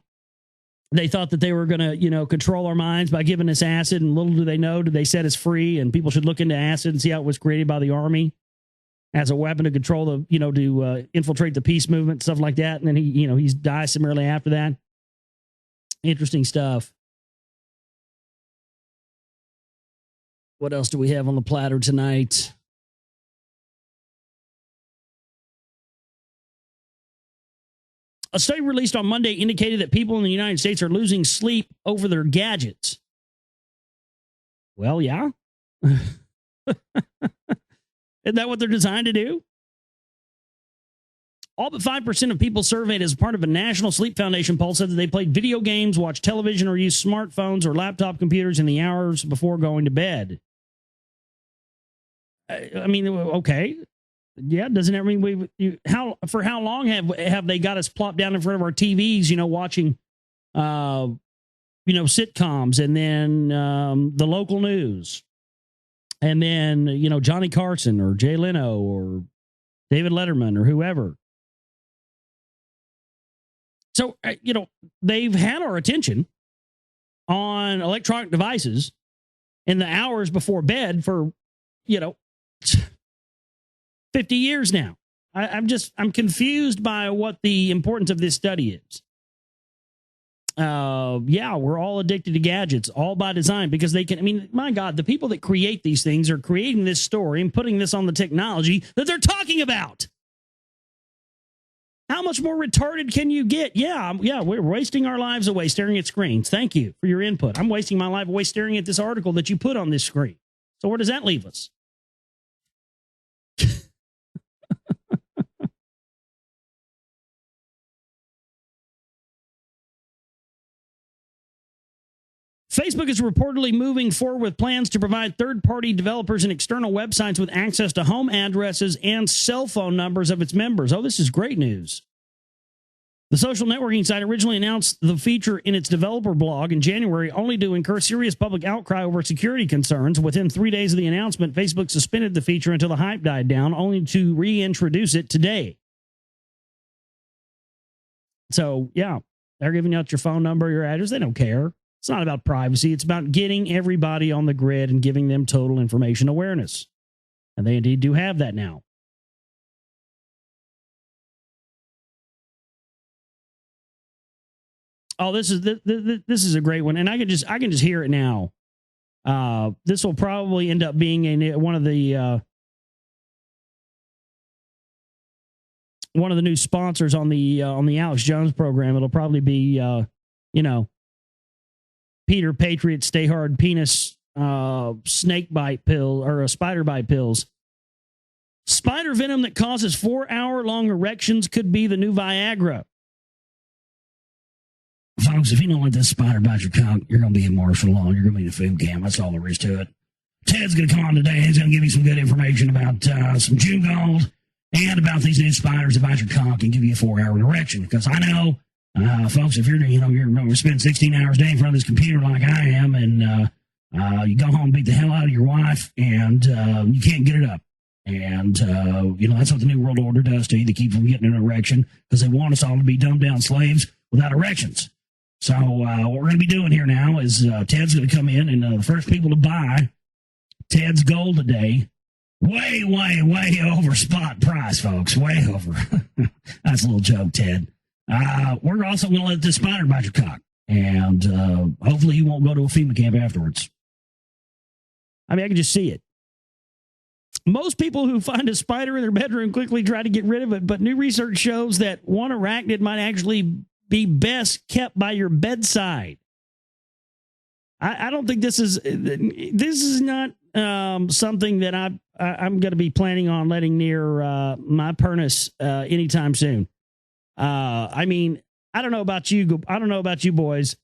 They thought that they were going to, control our minds by giving us acid, and little do they know, they set us free, and people should look into acid and see how it was created by the Army as a weapon to control the, to infiltrate the peace movement, stuff like that. And then he's died summarily after that. Interesting stuff. What else do we have on the platter tonight? A study released on Monday indicated that people in the United States are losing sleep over their gadgets. Well, yeah. Isn't that what they're designed to do? All but 5% of people surveyed as part of a National Sleep Foundation poll said that they played video games, watched television, or used smartphones or laptop computers in the hours before going to bed. I mean, okay. Yeah, doesn't that mean for how long have they got us plopped down in front of our TVs, watching, sitcoms, and then the local news, and then, Johnny Carson or Jay Leno or David Letterman or whoever. So, they've had our attention on electronic devices in the hours before bed for, 50 years now. I'm confused by what the importance of this study is. We're all addicted to gadgets, all by design, because they can, my God, the people that create these things are creating this story and putting this on the technology that they're talking about. How much more retarded can you get? Yeah, we're wasting our lives away staring at screens. Thank you for your input. I'm wasting my life away staring at this article that you put on this screen. So where does that leave us? Facebook is reportedly moving forward with plans to provide third-party developers and external websites with access to home addresses and cell phone numbers of its members. Oh, this is great news. The social networking site originally announced the feature in its developer blog in January, only to incur serious public outcry over security concerns. Within 3 days of the announcement, Facebook suspended the feature until the hype died down, only to reintroduce it today. So, yeah, they're giving out your phone number, your address. They don't care. It's not about privacy. It's about getting everybody on the grid and giving them total information awareness. And they indeed do have that now. Oh, this is a great one, and I can just hear it now. This will probably end up being one of the new sponsors on the Alex Jones program. It'll probably be Peter Patriot Stay Hard Penis snake bite pill or spider bite pills. Spider venom that causes 4-hour-long erections could be the new Viagra. Folks, if you don't let this spider bite your cock, you're going to be in martial law. You're going to be in a food camp. That's all there is to it. Ted's going to come on today. He's going to give you some good information about some June Gold and about these new spiders that bite your cock and give you a 4-hour erection. Because I know, folks, if you're going to spend 16 hours a day in front of this computer like I am, and you go home and beat the hell out of your wife, and you can't get it up. And, that's what the New World Order does to you. They keep from getting an erection because they want us all to be dumbed down slaves without erections. So what we're going to be doing here now is Ted's going to come in, and the first people to buy Ted's Gold today, way, way, way over spot price, folks, way over. That's a little joke, Ted. We're also going to let this spider bite your cock, and hopefully you won't go to a FEMA camp afterwards. I mean, I can just see it. Most people who find a spider in their bedroom quickly try to get rid of it, but new research shows that one arachnid might actually be best kept by your bedside. I don't think this is not something that I'm going to be planning on letting near my Pernus anytime soon. I mean, I don't know about you. I don't know about you boys,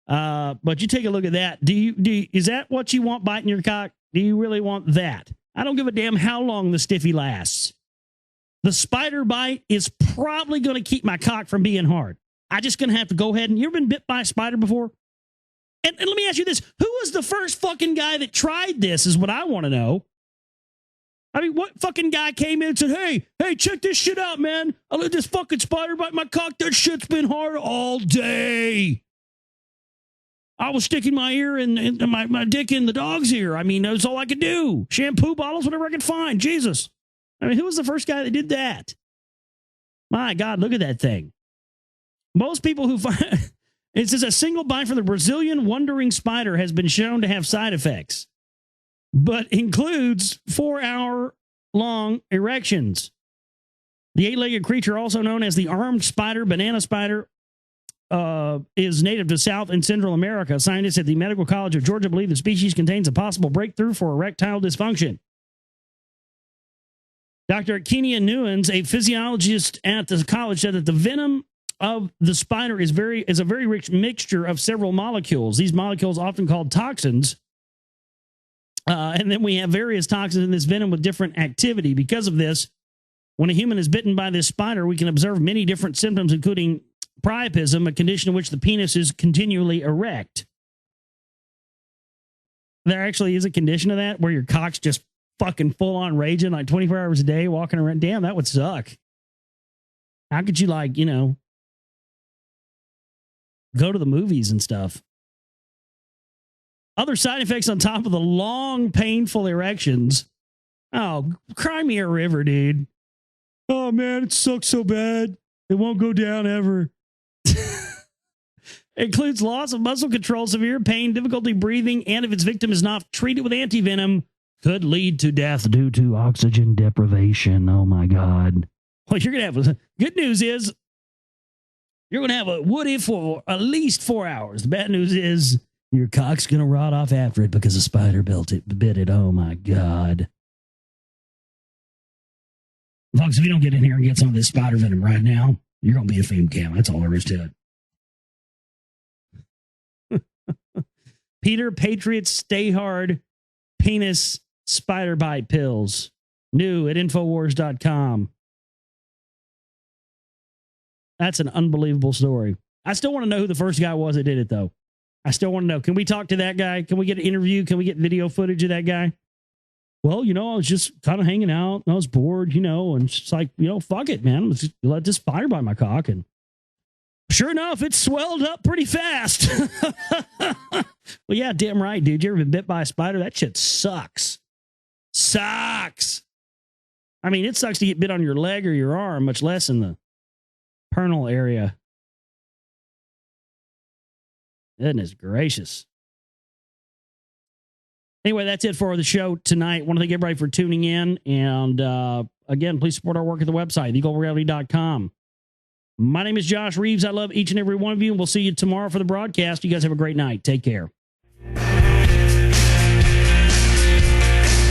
but you take a look at that. Is that what you want biting your cock? Do you really want that? I don't give a damn how long the stiffy lasts. The spider bite is probably going to keep my cock from being hard. I just going to have to go ahead and... You ever been bit by a spider before? And let me ask you this. Who was the first fucking guy that tried this is what I want to know. I mean, what fucking guy came in and said, hey, check this shit out, man. I let this fucking spider bite my cock. That shit's been hard all day. I was sticking my ear and my dick in the dog's ear. I mean, that's all I could do. Shampoo bottles, whatever I could find. Jesus. I mean, who was the first guy that did that? My God, look at that thing. Most people who find... It says a single bite from the Brazilian wandering spider has been shown to have side effects, but includes 4-hour-long erections. The 8-legged creature, also known as the armed spider, banana spider, is native to South and Central America. Scientists at the Medical College of Georgia believe the species contains a possible breakthrough for erectile dysfunction. Dr. Kenia Newens, a physiologist at the college, said that the venom of the spider is a very rich mixture of several molecules. These molecules, often called toxins, and then we have various toxins in this venom with different activity. Because of this, when a human is bitten by this spider, we can observe many different symptoms, including priapism, a condition in which the penis is continually erect. There actually is a condition of that where your cock's just fucking full on raging like 24 hours a day, walking around. Damn, that would suck. How could you, like, you know, go to the movies and stuff? Other side effects on top of the long, painful erections. Oh, cry me a river, dude. Oh, man, it sucks so bad. It won't go down ever. Includes loss of muscle control, severe pain, difficulty breathing, and if its victim is not treated with antivenom, could lead to death due to oxygen deprivation. Oh, my God. Well, you're going to have... Good news is you're going to have a woody for at least 4 hours. The bad news is your cock's going to rot off after it because a spider bit it. Oh, my God. Folks, if you don't get in here and get some of this spider venom right now, you're going to be a fame cam. That's all there is to it. Peter Patriot's Stay Hard Penis Spider Bite Pills. New at Infowars.com. That's an unbelievable story. I still want to know who the first guy was that did it, though. I still want to know. Can we talk to that guy? Can we get an interview? Can we get video footage of that guy? Well, you know, I was just kind of hanging out. And I was bored, you know, and it's like, you know, fuck it, man. Let's just let this spider bite my cock. And sure enough, it swelled up pretty fast. Well, yeah, damn right, dude. You ever been bit by a spider? That shit sucks. Sucks. I mean, it sucks to get bit on your leg or your arm, much less in the pernal area. Goodness gracious. Anyway, that's it for the show tonight. Want to thank everybody for tuning in. And again, please support our work at the website, theglobalreality.com. My name is Josh Reeves. I love each and every one of you, and we'll see you tomorrow for the broadcast. You guys have a great night. Take care.